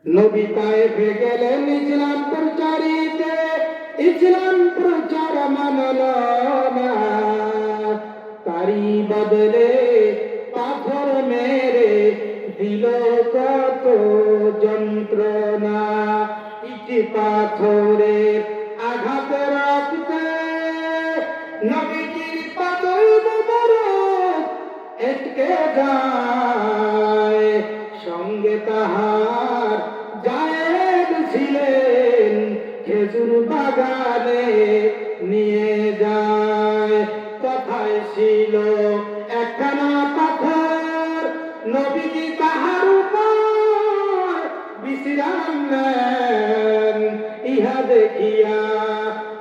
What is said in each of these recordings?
নবী তায়েফে গেলেন ইসলাম প্রচারিতে, ইসলাম প্রচার মানল না, তারই বদলে পাথর মেরে দিল কত যন্ত্রণা। ইটি পাথরের আঘাতে রক্তে নবীজির পাতল মোবারক এটকে যায়, সঙ্গে তাহার জায়েদ ছিলেন খেজুর বাগানে নিয়ে যায়। কথায় ছিল একখানা পাথর, নবীজি তাহার উপর বিশ্রাম নেন, ইহা দেখিয়া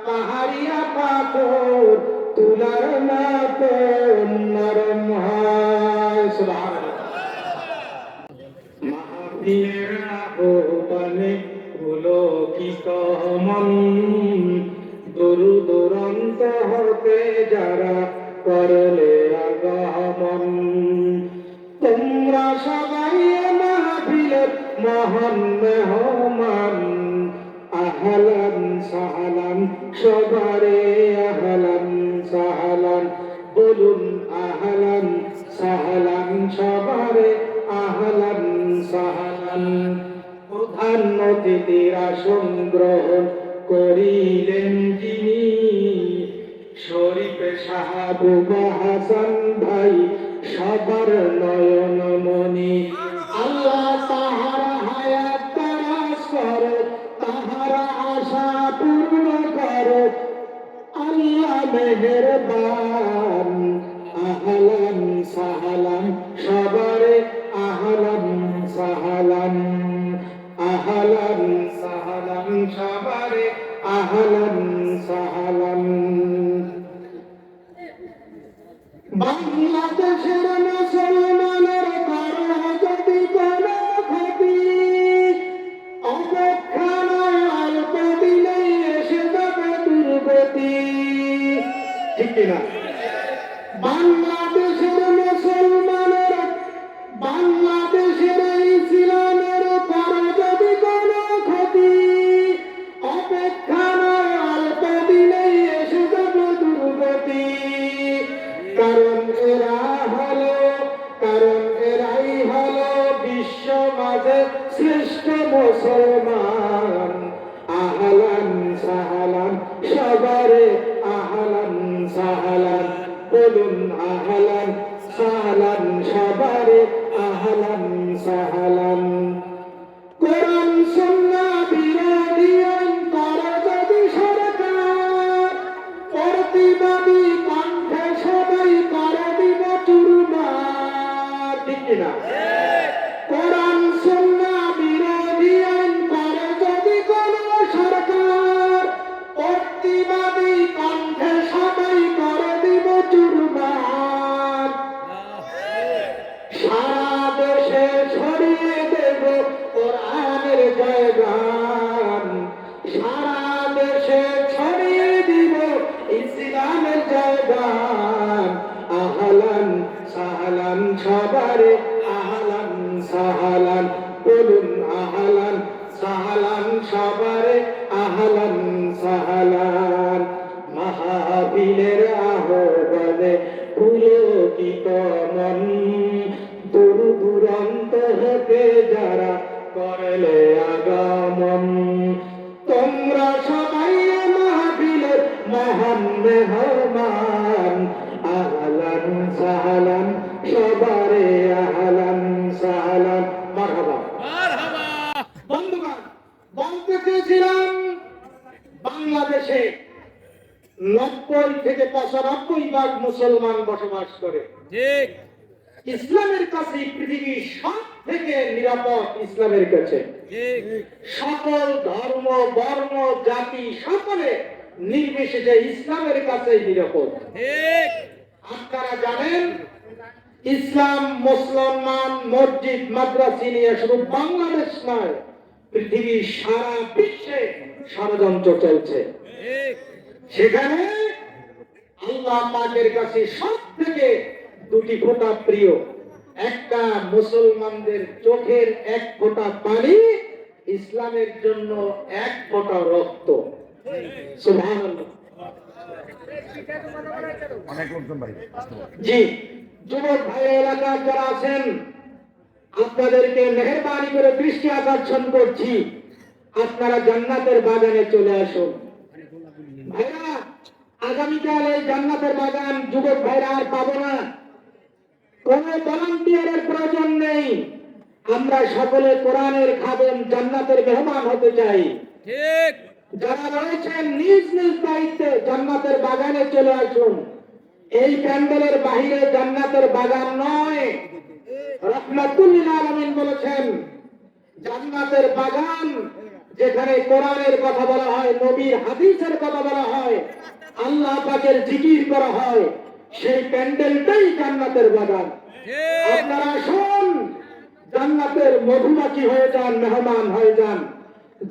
পাহাড়িয়া পাথর তুলার মতো নরম হয়। সুবহানাল্লাহ। মাহফিলের আহ্বানে পুলকিত মন, দূরদূরান্ত হতে যারা করলে আগমন, তোমরা সবাই মাহফিলের মহান মেহমান, আহলান সাহলান সবারে আহলান সাহলান, বলুন আহলান সাহলান সবারে আহলান সাহলান। প্রধান অতিথির আসন গ্রহণ করিলেন যিনি, শরীফে সাহাবুবা হাসান ভাই সবার নয়ন মনি। আল্লাহ তাহারা হায়াত তারাস করো, তাহারা আশা পূর্ণ করো, আল্লাহ মেহেরবান। আহলান সাহলান সবারে আহলান সাহলান, আহলান সাহলান সবারে আহলান সাহলান। বাংলাদেশের মুসলমানের করো যদি কোনো ক্ষতি, অপেক্ষা নয় অল্প দিনেই এসে যাবে দুর্গতি। ঠিক কিনা? বাংলাদেশের মুসলমানের, বাংলাদেশের ইসলামের করো যদি কোনো ক্ষতি, অপেক্ষা নয় অল্প দিনেই এসে যাবে দুর্গতি। কারণ এরা হলো, কারণ এরাই হলো বিশ্ব মাঝে শ্রেষ্ঠ মুসলমান। আহলান সাহলান সবারে আহলান সাহলান, বলুন আহলান সাহলান সবারে আহলান সাহলান। কোরআন সুন্নাহ বিরোধী আইন করে যদি সরকার, প্রতিবাদী কণ্ঠে সবাই করে দিব চুরমার। ঠিক কিনা? কোরআন সুন্নাহ বিরোধী আইন করে যদি কোনো সরকার, প্রতিবাদী কণ্ঠে সবাই করে দিব চুরমার। সারা দেশে ছড়িয়ে দেব কোরআনের জয়গান, সারা দেশে ছড়িয়ে দিব ইসলামের জয়গান। আহলান সাহলান সবারে আহলান সাহলান, বলুন আহলান সাহলান সবারে আহলান সাহলান। মাহফিলের আহ্বানে পুলকিত মন, দূর দূরান্ত হতে যারা করলে আগমন, তোমরা সবাই মাহফিলের মহান মেহমান। আহলান সাহলান সবারে আহলান সাহলান। মারহাবা মারহাবা। বন্ধুগণ, বলতে চেয়েছিলাম বাংলাদেশে 90 থেকে 95% মুসলমান বসবাস করে। ঠিক। ইসলামের কাছে পৃথিবীর সব থেকে নিরাপদ ইসলামের কাছে। ঠিক। সকল ধর্ম বর্ণ জাতি সকলে নির্বিশেষে ইসলামের কাছে নিরাপদ। ঠিক। আপনারা জানেন ইসলাম মুসলমান মসজিদ মাদ্রাসা নিয়ে শুধু বাংলাদেশ নয়, পৃথিবীর সারা বিশ্বে ষড়যন্ত্র চলছে। ঠিক। সেখানে আল্লাহ পাকের কাছে সব থেকে দুটি ফোঁটা প্রিয়, একটা মুসলমানদের চোখের এক ফোঁটা পানি, ইসলামের জন্য এক ফোঁটা রক্ত। সুবহানাল্লাহ। অনেক লোকজন ভাই। জি, যুবক ভাই এলাকার যারা আছেন, আপনাদেরকে মেহেরবানি করে দৃষ্টি আকর্ষণ করছি, আপনারা জান্নাতের বাগানে চলে আসুন। ভাইরা, আগামীকাল এই জান্নাতের বাগান যুবক ভাইরা আর পাবো না। কোন ভলান্টিয়ারের প্রয়োজন নেই। আমরা সকলে কোরআনের খাদেম, জান্নাতের মেহমান হতে চাই। ঠিক। যারা রয়েছেন নিজ নিজ দায়িত্বে জান্নাতের বাগানে চলে আসুন। এই প্যান্ডেলের বাহিরে জান্নাতের বাগান নয়। রাহমাতুল লিল আলামিন বলেছেন, জান্নাতের বাগান যেখানে কোরআনের কথা বলা হয়, নবীর হাদিসের কথা বলা হয়, আল্লাহ পাকের জিকির করা হয়, সেই প্যান্ডেলটাই জান্নাতের বাগান। আপনারা আসুন, জান্নাতের মধুমাছি হয়ে যান, মেহমান হয়ে যান,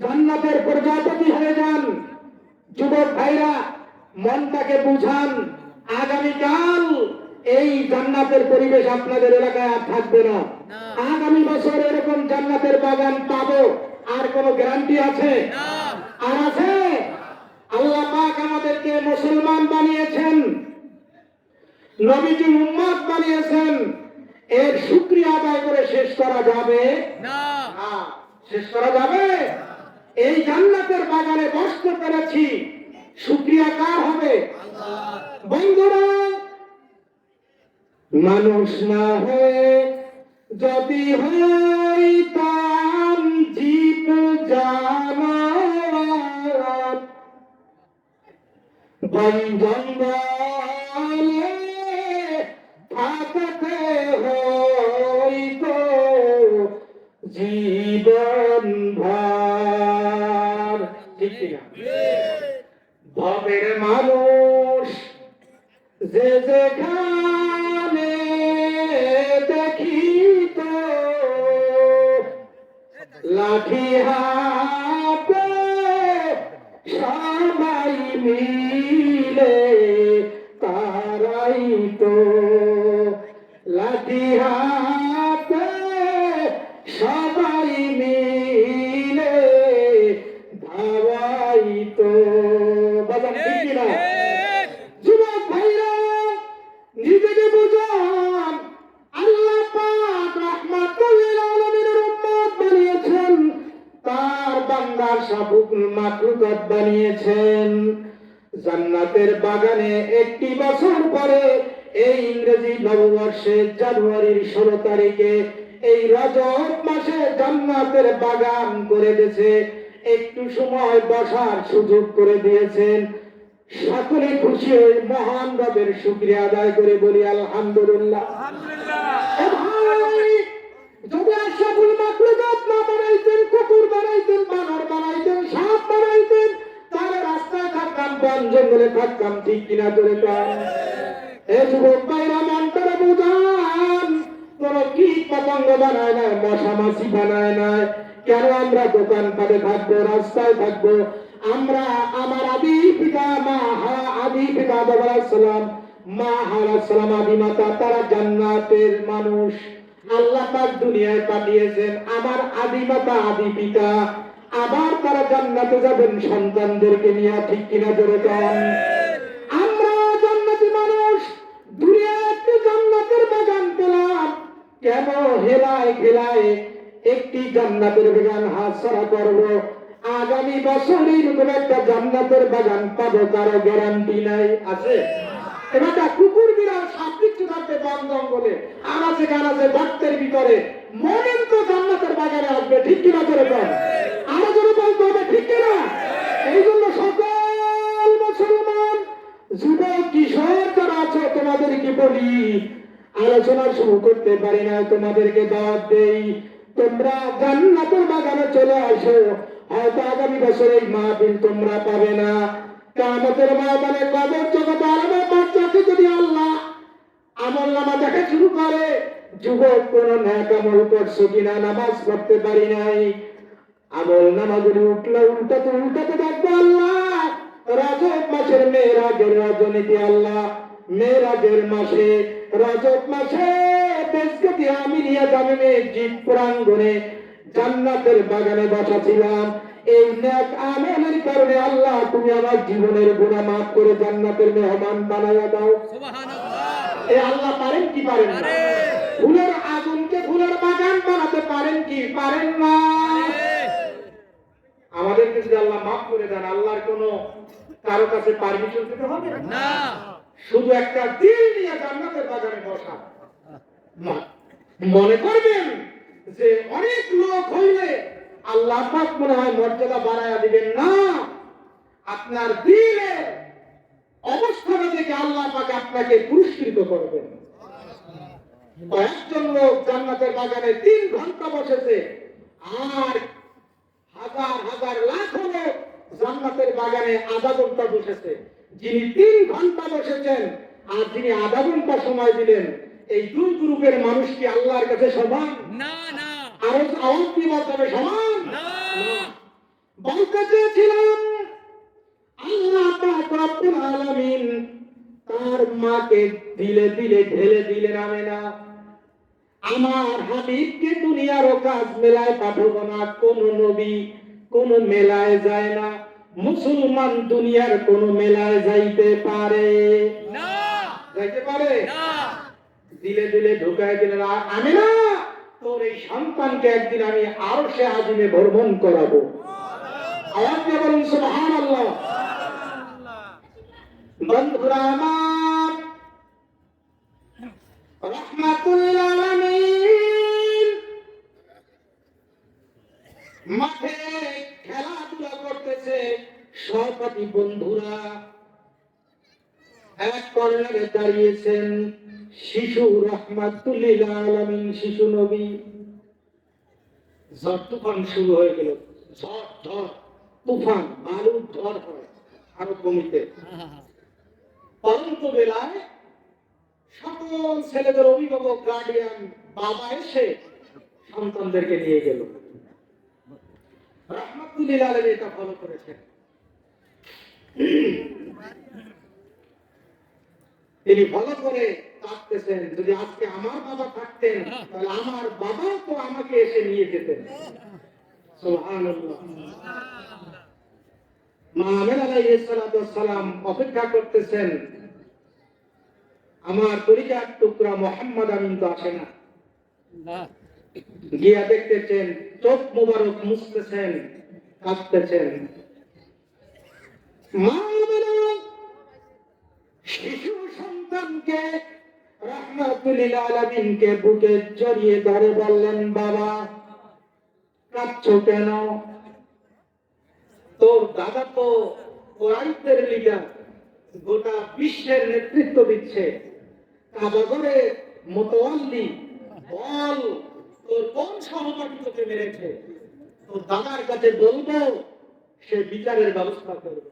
জান্নাতের প্রজাপতি হয়ে যান। যুবক ভাইরা, মনটাকে বুঝান, আগামীকাল এই জান্নাতের পরিবেশ আপনাদের এলাকায় আর থাকবে না। আগামী বছর এরকম জান্নাতের বাগান পাবো, আর কোনো গ্যারান্টি আছে? আর আছে? আল্লাহ পাক আমাদেরকে মুসলমান বানিয়েছেন, নবীজি উম্মত বানিয়েছেন, এর শুকরিয়া আদায় করে শেষ করা যাবে না। শেষ করা যাবে? এই জান্নাতের বাগানে বসতে পেরেছি, শুকরিয়া কার হবে? বন্ধুরা, মানুষ না হয়ে যদি হইতাম জীব জানোয়ার, বন জঙ্গলে থাকতে হইতো জীবন ভর। ঠিক কিনা? ভবের মানুষ যে যেখানে দেখিত, লাঠি হাতে সবাই মিলে তারাই তো, লাঠি হাতে সবাই মিলে ধাওয়াই তো। বাজান ঠিক কিনা? যুবক ভাইরা, নিজেকে বুঝান, আল্লাহ পাক রাহমাতুল লিল আলামিনের উম্মত বানিয়েছেন, তার বান্দার শাফুকুল মাখলুকাত বানিয়েছেন। জান্নাতের বাগানে একটি বছর পরে এই ইংরেজি নববর্ষে জানুয়ারির 16 তারিখে এই রজব মাসে জান্নাতের বাগান করে দিয়েছে, একটু সময় বসার সুযোগ করে দিয়েছেন। সকলে খুশি হয়ে মহান রবের শুকরিয়া আদায় করে বলি আলহামদুলিল্লাহ। যদি আশরাফুল মাখলুকাত না বানাইতেন, কুকুর বানাইতেন, বানর বানাইতেন, সাপ বানাইতেন, তাহলে রাস্তায় থাকতাম, বন জঙ্গলে থাকতাম। ঠিক কিনা? ধরে এ যুবক ভাইরা, মনটারে বুঝান, কোন কীট পতঙ্গ বানায় না, মশা মাছি বানায় না। কেন আমরা দোকানপাটে থাকবো, রাস্তায় থাকবো? আমরা আমার আদি পিতা আদি পিতা আদম আলাইহিস সালাম, মা হাওয়া আলাইহিস সালাম, আদি মাতা, তারা জান্নাতের মানুষ। আল্লাহ পাক দুনিয়ায় পাঠিয়েছেন আমার আদি মাতা আদি পিতা, আবার তারা জান্নাতে যাবেন সন্তানদেরকে নিয়ে। ঠিক কিনা? জোরে বলেন। আমরা জান্নাতি মানুষ, দুনিয়ায় একটি জান্নাতের বাগান পেলাম, কেন হেলায় খেলায় একটি জান্নাতের বাগান হাতছাড়া করবো? আগামী বছর এরকম একটা জান্নাতের বাগান পাবো, কারো গ্যারান্টি নাই। আছে? এবার কুকুর বিড়াল সাবৃত্তি থাকবে বন জঙ্গলে, আনাচে কানাচে গর্তের ভিতরে, মমিন তো জান্নাতের বাগানে আসবে। ঠিক কিনা? করে বল, আরো জোরে বলতে হবে। ঠিক কিনা? এই জন্য সকল মুসলমান যুবক কিশোর যারা আছো, তোমাদেরকে বলি, আলোচনা শুরু করতে পারি না, তোমাদেরকে দাওয়াত দেই, তোমরা জান্নাতের বাগানে চলে আসো। হয়তো আগামী বছর এই মাহফিল তোমরা পাবে না, কিয়ামতের ময়দানে কবর জগতে আলামের বাচ্চাকে যদি আল্লাহ আমল নামা দেখা শুরু করে, যুবক কোন নেক আমল করছো কিনা, নামাজ পড়তে পারি নাই, আমল নামাগুলি উল্টাতে দেখবো আল্লাহ। রজব মাসের মেরাজের রজনীতে আল্লাহ মেরাজের মাসে, রজব মাসে বেজগতি আমিনিয়া জামে মসজিদ প্রাঙ্গণে জান্নাতের বাগানে বসা ছিলাম। এই নেক আমলের কারণে আল্লাহ তুমি আমার জীবনের গুনাহ মাফ করে জান্নাতের মেহমান বানায়া দাও। সুবহানাল্লাহ। এই আল্লাহ পারেন কি পারেন না? ফুলের আগুনকে ফুলের বাগান বানাতে পারেন কি পারেন না? আমাদেরকে যদি আল্লাহ মাফ করে দেন, আল্লাহর কোনো কারো কাছে পারমিশন দিতে হবে না, শুধু একটা দিল নিয়ে জান্নাতের বাগানে বসা। মনে করবেন যে অনেক লোক হইলে আল্লাহ পাক মনে হয় মর্যাদা বাড়ায়া দিবেন না, আপনার দিলে অবস্থাটা দেখে আল্লাহ পাক আপনাকে পুরস্কৃত করবেন। কয়েকজন লোক জান্নাতের বাগানে 3 ঘন্টা বসেছে, আর হাজার হাজার লাখ লোক জান্নাতের বাগানে আধা ঘন্টা বসেছে। যিনি 3 ঘন্টা বসেছেন আর যিনি আধা ঘন্টা সময় দিলেন, এই দুই গ্রুপের মানুষ কি আল্লাহর কাছে সমান? না না। আর আওয়াজ কি বলতে হবে সমান? না। বলতে চেয়েছিলাম আল্লাহ পাক রব্বুল আলামিন তার মাকে দিলে দিলে ঢেলে দিলেন আমেনা। আমার হাবিবকে দুনিয়ার কাজ মেলায় পাঠাবো না, কোন নবী কোন মেলায় যায় না। মুসলমান দুনিয়ার কোন মেলায় যাইতে পারে না, যাইতে পারে না। দিলে দিলে ঢুকায় দিলেন আমেনা, তোর এই সন্তানকে একদিন আমি আরশে আজিমে ভ্রমণ করাবো। আওয়াজ দিয়ে বলুন সুবহানাল্লাহ। বন্ধুরা আমার, রাহমাতুল আলামিন মাঠে খেলাধুলা করতেছে, সহপাঠী বন্ধুরা এক কর্নারে দাঁড়িয়েছেন শিশু রাহমাতুল আলামিন, শিশু নবী। ঝড় তুফান শুরু হয়ে গেল, ঝড় ঝড় তুফান, বালুর ঝড় হয় আরো কমিতে। পরন্ত বেলায় সকল ছেলেদের অভিভাবক, গার্ডিয়ান, বাবা এসে সন্তানদেরকে নিয়ে গেল। রাহমাতুল্লিল আলাইহি এটা ফলো করেছেন। তিনি ফলো করে কাঁদতেছেন, যদি আজকে আমার বাবা থাকতেন তাহলে আমার বাবা তো আমাকে এসে নিয়ে যেতেন। সুবহানাল্লাহ। মা আমেনা আলাইহিস সালাতু ওয়াস সালাম অপেক্ষা করতেছেন, আমার তরিকার টুকরা মোহাম্মদ আমিন তো আসে না। গিয়া দেখতেছেন চোখ মোবারক মুছতেছেন, কাঁদতেছেন। মা আমেনা শিশু সন্তানকে রাহমাতুল আলামিনকে বুকে জড়িয়ে ধরে বললেন, বাবা কাঁদছো কেন? তোর দাদা তো কুরাইশদের লিডার, গোটা বিশ্বের নেতৃত্ব দিচ্ছে, কাবাগরে মুতাওয়াল্লি, বল তোর কোন সহপাঠী তোকে মেরেছে? তোর দাদার কাছে বলবো, সে বিচারের ব্যবস্থা করবে।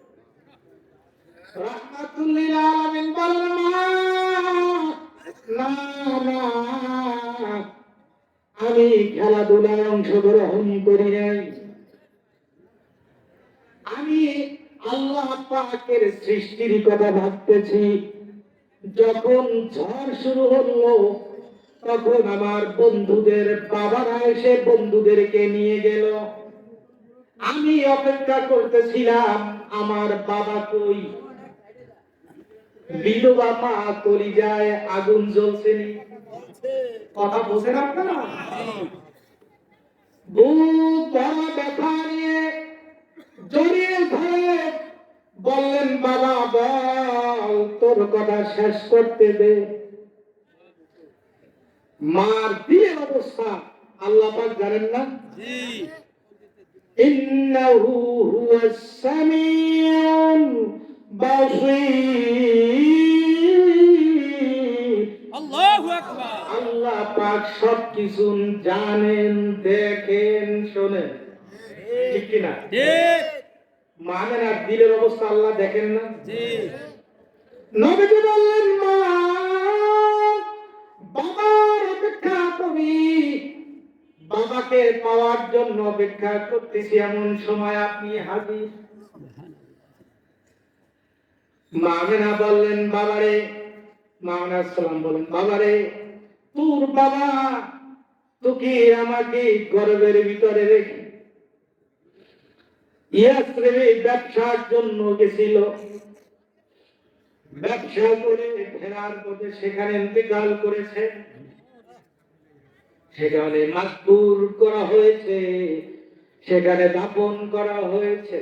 রাহমাতুল আলামিন বললেন, না না, আমি খেলাধুলায় অংশগ্রহণ করি নাই, আমি আল্লাহ পাকের সৃষ্টির কথা ভাবতেছি। যখন ঝড় শুরু হলো তখন আমার বন্ধুদের বাবারা এসে বন্ধুদেরকে নিয়ে গেল। আমি অপেক্ষা করতেছিলাম আমার বাবা কই। বিধবা মা কলিজায় আগুন জ্বলছে, কথা বোঝেন আপনারা? বুক ভরা ব্যথা নিয়ে জড়িয়ে ধরে বললেন, বাবা বল তোর কথা শেষ করতে দে। মার দিলের অবস্থা আল্লাহ পাক জানেন না? জি। ইন্নাহু হুয়াস সামিউল বাসীর। আল্লাহু আকবার। আল্লাহ পাক সবকিছু জানেন, দেখেন, শোনেন, ঠিক কি না? ঠিক। মানেন আর দিলের অবস্থা আল্লাহ দেখেন না? জি। নবীজি বললেন, মা বাবার অপেক্ষা করি, বাবাকে পাওয়ার জন্য অপেক্ষা করতেছি, এমন সময় আপনি হাজির। মা আমেনা বললেন, বাবারে, মা আমেনা সালাম বলেন, বাবারে তোর বাবা তোকে আমাকে গর্বের ভিতরে রেখে ইয়াসরিবে ব্যবসার জন্য গেছিল। ব্যবসা করে ফেরার পথে সেখানে ইন্তেকাল করেছে। সেখানে মাকবুর করা হয়েছে, সেখানে দাফন করা হয়েছে।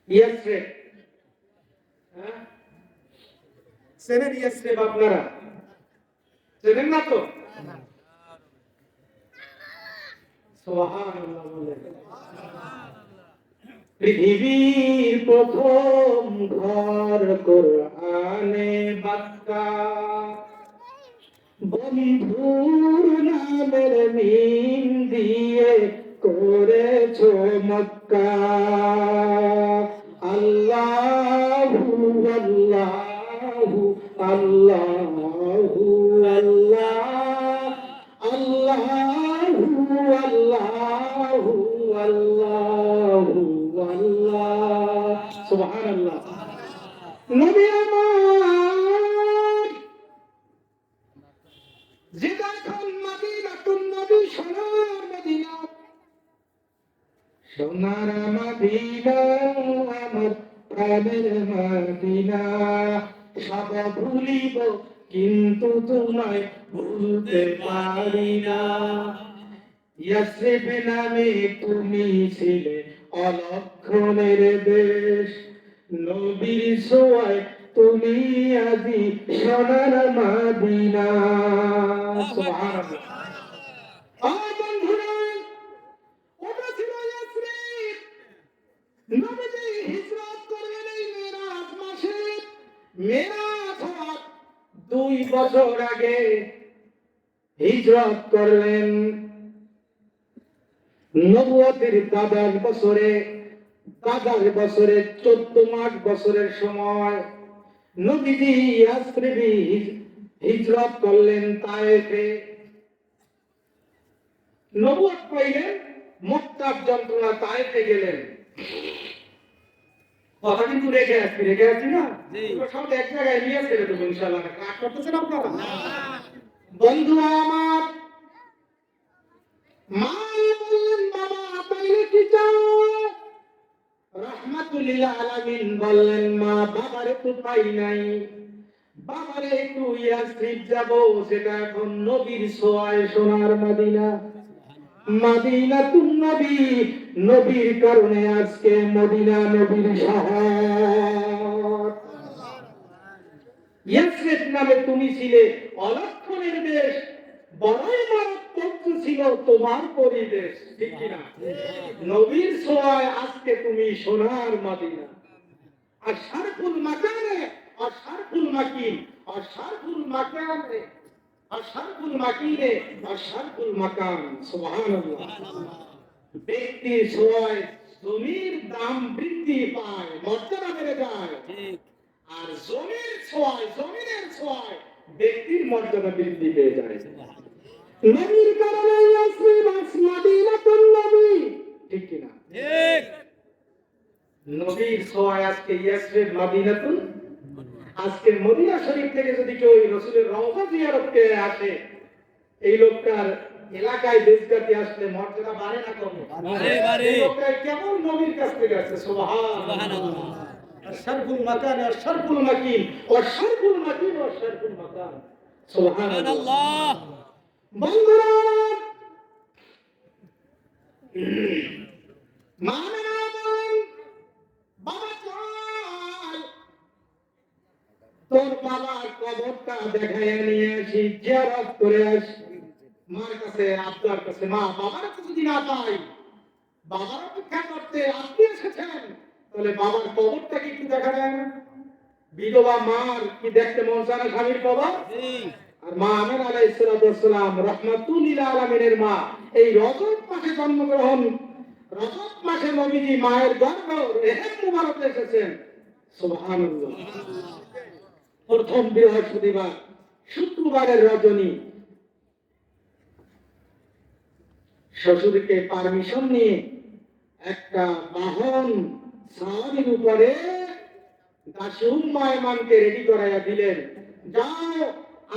ইয়াসরিব, হ্যাঁ, চেনেন ইয়াসরিব আপনারা? চেনেন না তো? সুবহানাল্লাহ বলেন। পৃথিবীর প্রথম ঘর কোরআনে বাক্কা, বন্ধুর নামের মিম দিয়ে করেছো মক্কা। আল্লাহু আল্লাহু আল্লাহু আল্লাহ, আল্লাহু আল্লাহু আল্লাহু আল্লাহ। সুবহানাল্লাহ। নবী আমার যেটা এখন মদিনাতুন নবী, সোনার মদিনা, সোনার মদিনা, আমার প্রাণের মদিনা। সব ভুলিব কিন্তু তোমায় ভুলতে পারি না। ইয়াসরিব নামে তুমি ছিলে অলক্ষণের দেশ, নবীর ছোঁয়ায় তুমি আজি সোনার মদিনা। সুবহানাল্লাহ। বন্ধুরা, ওটা ছিল ইয়াসরিব। নবীজি হিজরত করলেন এই মেরাজ মাসে। মেরাজ হওয়ার 2 বছর আগে হিজরত করলেন। নবুয়তের দাদার বছরে 14 মাস বছরের সময় নবীজি ইয়াসরিবে হিজরত করলেন তায়েফে। নবুয়ত পাইলেন, মক্কার যন্ত্রণা তায়েফে গেলেন। কথা কিন্তু রেখে আসছি না? সব এক জায়গায় নিয়ে ছেড়ে দেবো ইনশাআল্লাহ। কাজ করতেছেন আপনারা? বন্ধু আমার, মা বললেন বাবা তাইলে কি চাও? রাহমাতুল লিল আলামিন বললেন মা বাবারে তো পাই নাই, বাবারে একটু ইয়াসরিব যাব, সেটা এখন নবীর ছোঁয়ায় সোনার মদিনা, মদিনাতুন নবী। নবীর কারণে আজকে মদিনা নবীর শহর। ইয়াসরিব নামে তুমি ছিলে অলক্ষণের দেশ, বড়ই মারাত্মক ছিল তোমার পরিবেশ, ঠিক কিনা? নবীর ছোঁয়ায় আজকে তুমি সোনার মদিনা। আর শারফুল মাকানে, আর শারফুল মাকিন, আর শারফুল মাকানে, আর শারফুল মাকিনে, আর শারফুল মাকান। সুবহানাল্লাহ। ব্যক্তির ছোঁয়ায় জমির দাম বৃদ্ধি পায়, মর্যাদা বেড়ে যায়। আর জমির ছোঁয়ায়, জমিনের ছোঁয়ায় ব্যক্তির মর্যাদা বৃদ্ধি পেয়ে যায়। নবীর কারণে ইয়াসরিব মদিনাতুন নবী, ঠিক কি না? ঠিক। নবীর ছোঁয়ায় আজকে ইয়াসরিব মদিনাতুন। আজকে মদিনা শরীফ থেকে যদি কেউ রাসূলের রওজা জিয়ারতে আসে, এই লোকটার এলাকায় দেশগাতি আসলে মর্যাদা বাড়ে না কমে? বাড়ে। এই লোকটা কেমন নবীর কাছ থেকে আসছে। সুবহানাল্লাহ। শারফুল মাকান, শারফুল মাকিন, শারফুল মাকিন, শারফুল মাকান। সুবহানাল্লাহ। বন্ধুরা, মানা বলেন বাবা চল তোর বাবার কবরটা দেখাইয়া নিয়ে আসি, জিয়ারত করে আসি। মার কাছে, আপনার কাছে, মা বাবার কাছে যদি না পাই, বাবার অপেক্ষা করতে আপনি এসেছেন, তাহলে বাবার কবরটাকে একটু দেখা যায় না? বিধবা মার কি দেখতে মন চায় না স্বামীর কবর? আর মা আমেনা আলাইহিস সালাম রাহমাতুল লিল আলামিনের মা, এই রজব মাসে জন্মগ্রহণ, রজব মাসে নবীজি মায়ের গর্ভে রেহেম মুবারক এসেছেন। সুবহানাল্লাহ। প্রথম বৃহস্পতিবার, শুক্রবারের রজনী, শ্বশুরকে পারমিশন নিয়ে একটা বাহন সাওয়ারির উপরে দাসী উম্মে আইমানকে রেডি করাইয়া দিলেন। যাও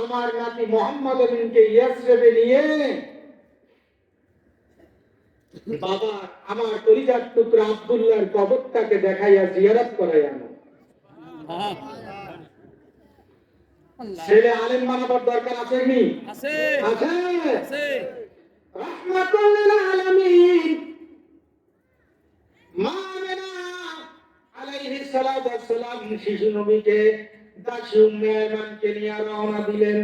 আমার নাতি মোহাম্মদ আমিনকে ইয়াসরিবে নিয়ে বাবা আমার কলিজার টুকরা আব্দুল্লাহর কবরটাকে দেখাইয়া জিয়ারত করাই আনো। ছেলে আলেম বানাবার দরকার আছে কি? আছে। রাহমাতুল লিল আলামিন মা আমিনা আলাইহিস সালাতু ওয়াস সালাম শিশু নবীকে দাসী উম্মে আয়মানকে নিয়ে রওনা দিলেন।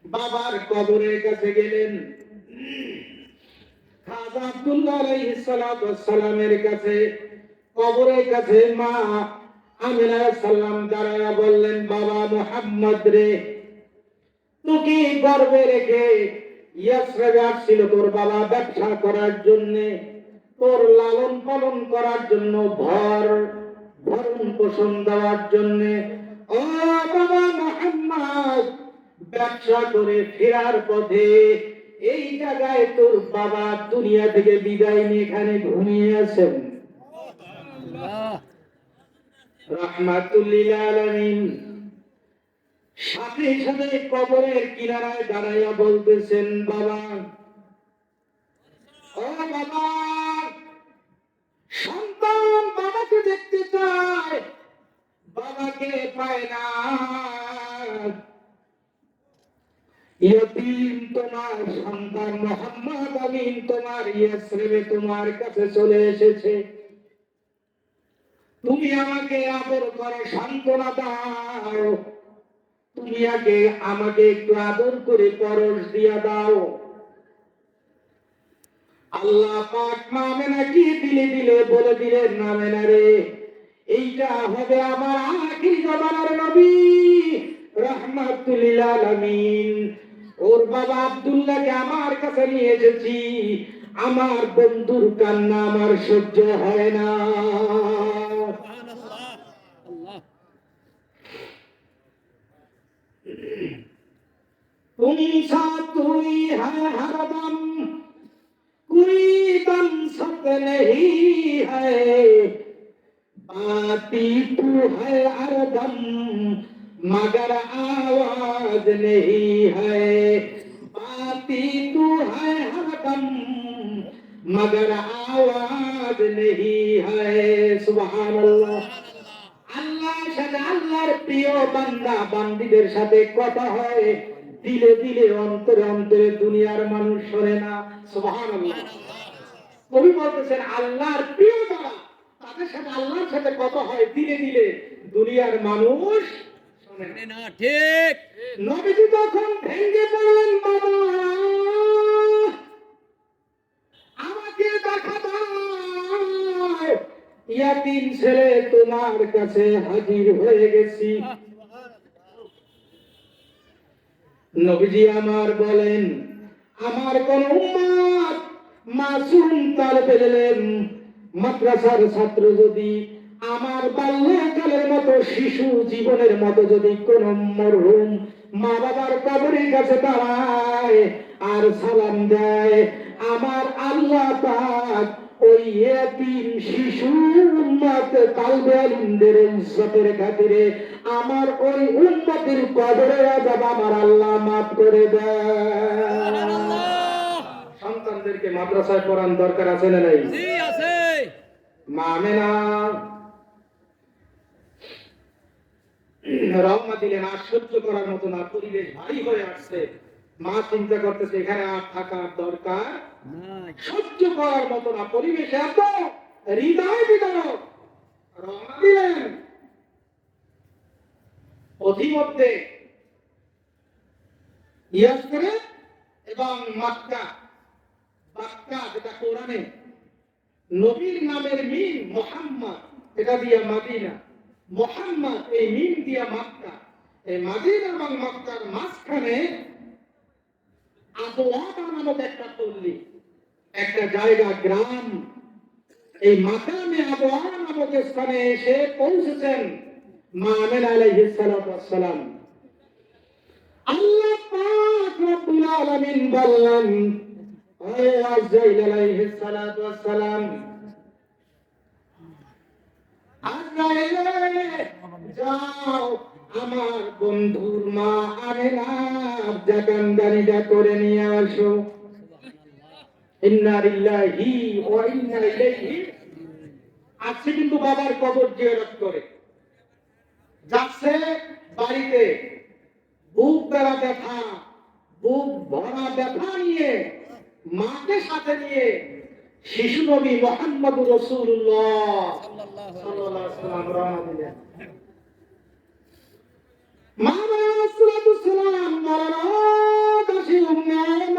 বাবার কবরের কাছে গেলেন। খাজা আব্দুল্লাহ আলাইহিস সালাতু ওয়াস সালামের কাছে কবরের কাছে মা আমিনা সাল্লাম দাঁড়ায়া বললেন, বাবা মুহাম্মদ রে, তুই গর্বে রেখে ইয়াসরিবে আসছিল তোর বাবা ব্যবসা করার জন্য, তোর লালন পালন করার জন্য, ভরণ পোষণ দেওয়ার জন্য। ও বাবা মুহাম্মদ, ব্যবসা করে ফেরার পথে এই জায়গায় তোর বাবা দুনিয়া থেকে বিদায় নিয়ে এখানে ঘুমিয়ে আছেন। রাহমাতুল লিল আলামিন সাথে সাথে কবরের কিনারায় দাঁড়াইয়া বলতেছেন, বাবা, ও বাবা, সন্তান বাবাকে দেখতে চায়, বাবাকে পায় না। ইয়তীম তোমার সন্তান মুহাম্মদ আমিন তোমার ইয়াসরিবে তোমার কাছে চলে এসেছে। তুমি আমাকে আদর করে সান্ত্বনা দাও, তুমি আগে আমাকে একটু আদর করে পরশ দিয়া দাও। আল্লাহ পাক মা আমিনাকে দিলে দিলে বলে দিলেন, আমিনা রে, এইটা হবে আমার আখির জামানার নবী রাহমাতুল লিল আলামিন। ওর বাবা আব্দুল্লাহকে আমার কাছে নিয়ে এসেছি, আমার বন্ধুর কান্না আমার সহ্য হয় না। तुम साथ हुई है हरदम, कोई दम सक नहीं है, बाती तू है हरदम मगर आवाज नहीं है, बाती तू है हरदम मगर आवाज नहीं है। सुभान अल्लाह। আল্লাহর সাথে আল্লাহর প্রিয় বান্দা বান্দীদের সাথে কথা হয়, দিলে দিলে অন্তরে অন্তরে, দুনিয়ার মানুষ শোনে না। সুবহানাল্লাহ। কবি বলতেছেন, আল্লাহর প্রিয় যারা, তাদের সাথে আল্লাহর সাথে কথা হয়, দিলে দিলে, দুনিয়ার মানুষ শোনে না। ঠিক। নবীজি তখন ভেঙে পড়লেন, বাবা আমাকে দেখা দাও, ইয়াতীম ছেলে তোমার কাছে হাজির হয়ে গেছি। নবীজি আমার বলেন, আমার কোন উম্মত মাসুম তালেবে ইলম মাদ্রাসার ছাত্র যদি আমার বাল্যকালের মতো শিশু জীবনের মতো যদি কোন মরহুম মা বাবার কবরের কাছে দাঁড়ায় আর সালাম দেয়, আমার আল্লাহ পাক ওই ইয়াতীম শিশু উম্মত কালবে আলিমদের ইজ্জতের খাতিরে আমার ওই উম্মতের কবরের আযাব আমার আল্লাহ মাফ করে দেয়। সন্তানদেরকে মাদ্রাসায় পড়ান দরকার আছে না নাই? জি আছে। মা আমিনা রওনা দিলেন, আর সহ্য করার মতো না, পরিবেশ ভারী হয়ে আসছে। মা চিন্তা করতেছে এখানে আর থাকার দরকার নাই, সহ্য করার মতো না, পরিবেশ এত হৃদয় বিদারক। রওনা দিলেন। অধিমধ্যে ইয়াসরিব এবং মক্কা, মক্কা যেটা কোরআনে নবীর নামের মিম মুহাম্মদ, এটা দিয়ে মদিনা, মুহাম্মদ এই মিম দিয়ে মক্কা, এই মদিনা এবং মক্কার মাঝখানে আবওয়াবা নামক একটা পল্লী, একটা জায়গা, গ্রাম। এই মাকামে আবওয়াবা নামক স্থানে এসে পৌঁছেছেন মা আমিনা আলাইহিস সালাতু ওয়াস সালাম। আল্লাহ পাক রব্বুল আলামিন বললেন, ও আজরাইল আলাইহিস সালাতু ওয়াস সালাম, আজরাইল যাও আমার বন্ধুর মা আমেনা জাকানদারিটা করে নিয়ে আসো। ইন্না লিল্লাহি ওয়া ইন্না ইলাইহি। আজকে কিন্তু বাবার কবর জিয়ারত করে যাচ্ছে বাড়িতে, বুক বেড়া ব্যথা, বুক ভরা ব্যথা নিয়ে মাকে সাথে নিয়ে শিশু নবী মুহাম্মদুর রাসূলুল্লাহ সাল্লাল্লাহু আলাইহি ওয়াসাল্লাম রওনা দিলেন। মা রাসূলুল্লাহ সাল্লাল্লাহু আলাইহি ওয়াসাল্লাম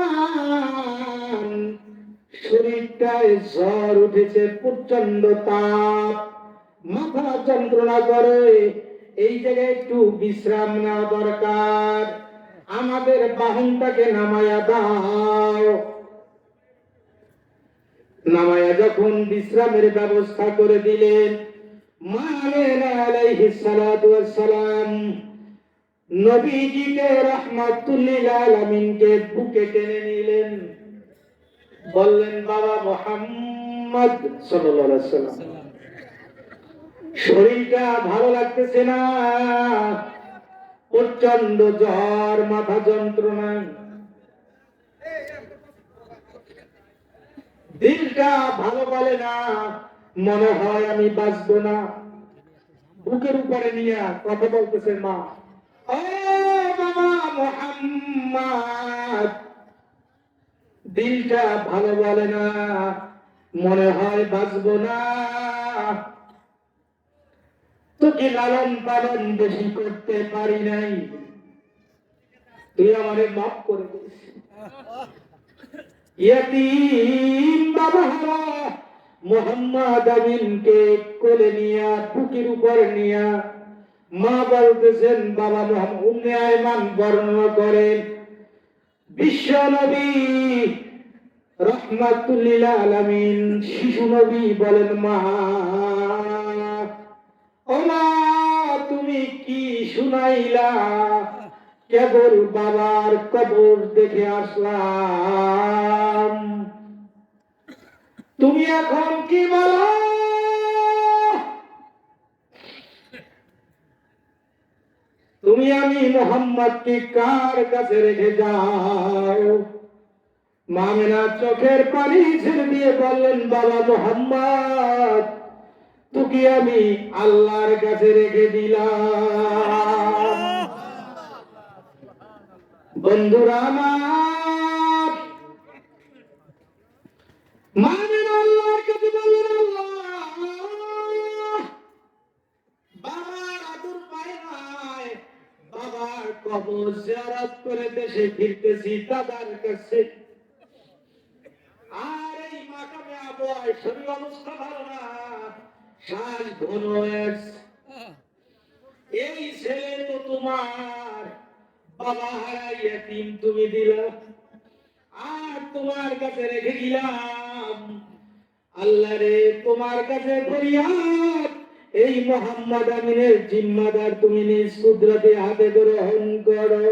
শরীরটায় জ্বর উঠেছে, প্রচন্ড তাপ, মাথা যন্ত্রণা করে, এই জায়গায় একটু বিশ্রাম নেওয়া দরকার, আমাদের বাহনটাকে নামায়া দাও। নামায়া যখন বিশ্রামের ব্যবস্থা করে দিলেন, মা আমেনা আলাইহিস সালাতু ওয়াস সালাম নবীজিকে রাহমাতুল লিল আলামিনকে বুকে টেনে নিলেন, বললেন বাবা মুহাম্মদ সাল্লাল্লাহু আলাইহি ওয়াসাল্লাম শরীরটা ভালো লাগতেছে না, প্রচন্ড জ্বর, মাথা যন্ত্রণা, দিলটা ভালো বলে না, মনে হয় আমি বাঁচবো না। বুকের উপরে নিয়ে কথা বলতেছেন মা, ও বাবা মুহাম্মদ, দিলটা ভালো বলে না, মনে হয় বাঁচবো না, তোকে লালন পালন বেশি করতে পারি নাই, তুই আমারে মাফ করে দিস। ইয়াতীম বাবা মুহাম্মদ আমিনকে কোলে নিয়া বুকের উপর নিয়া মা বলতেছেন, বাবা মুহাম্মদ উম্মে আয়মান বর্ণনা করেন, বিশ্ব নবী রাহমাতুল লিল আলামিন শিশু নবী বলেন, মা ও মা তুমি কি শুনাইলা, কেবল বাবার কবর দেখে আসলাম, তুমি এখন কি বলো, তুমি আমি মুহাম্মদকে কার কাছে রেখে যাও। মা আমেনা চোখের পানি ছেড়ে দিয়ে বললেন, বাবা মুহাম্মদ তোকে আমি আল্লাহর কাছে রেখে দিলাম। বন্ধুরা আমার, মা আমেনা আল্লাহর কাছে বললেন, আল্লাহ বাবার আদর পায় নাই, বাবার কবর জিয়ারত করে দেশে ফিরতেছি দাদার কাছে, আর এই মাকামে আবহাওয়ায় শরীর অবস্থা ভালো না, শ্বাস ঘন হয়েছে, এই ছেলে তো তোমার, বাবা হারাই এতিম তুমি দিলা, আর তোমার কাছে রেখে দিলাম, আল্লাহ রে তোমার কাছে ফরিয়াদ, এই মুহাম্মদ আমিনের জিম্মাদার তুমি নিজ কুদরতে হাতে গ্রহণ করো।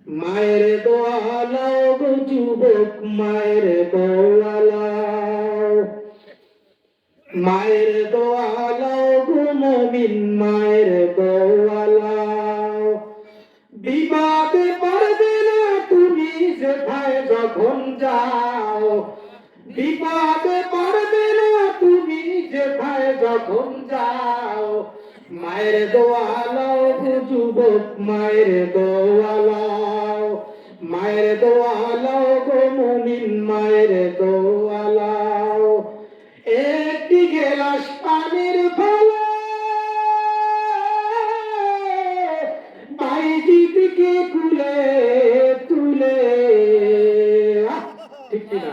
মায়ের দোয়া লাও গো যুবক, মায়ের দোয়া লাও, মায়ের দোয়া লাও গো মুমিন, মায়ের দোয়া লাও, বিপদে পড়বে না তুমি যেথায় যখন যাও, বিপদে পড়বে না তুমি যেথায় যখন যাও, মায়ের দোয়া লাও গো যুবক, মায়ের দোয়া লাও, মায়ের দোয়া লাও গো মুমিন, মায়ের দোয়া লাও, একটি গেলাস পানির ফলে বাইজিকে কুলে তুলে, ঠিক কিনা,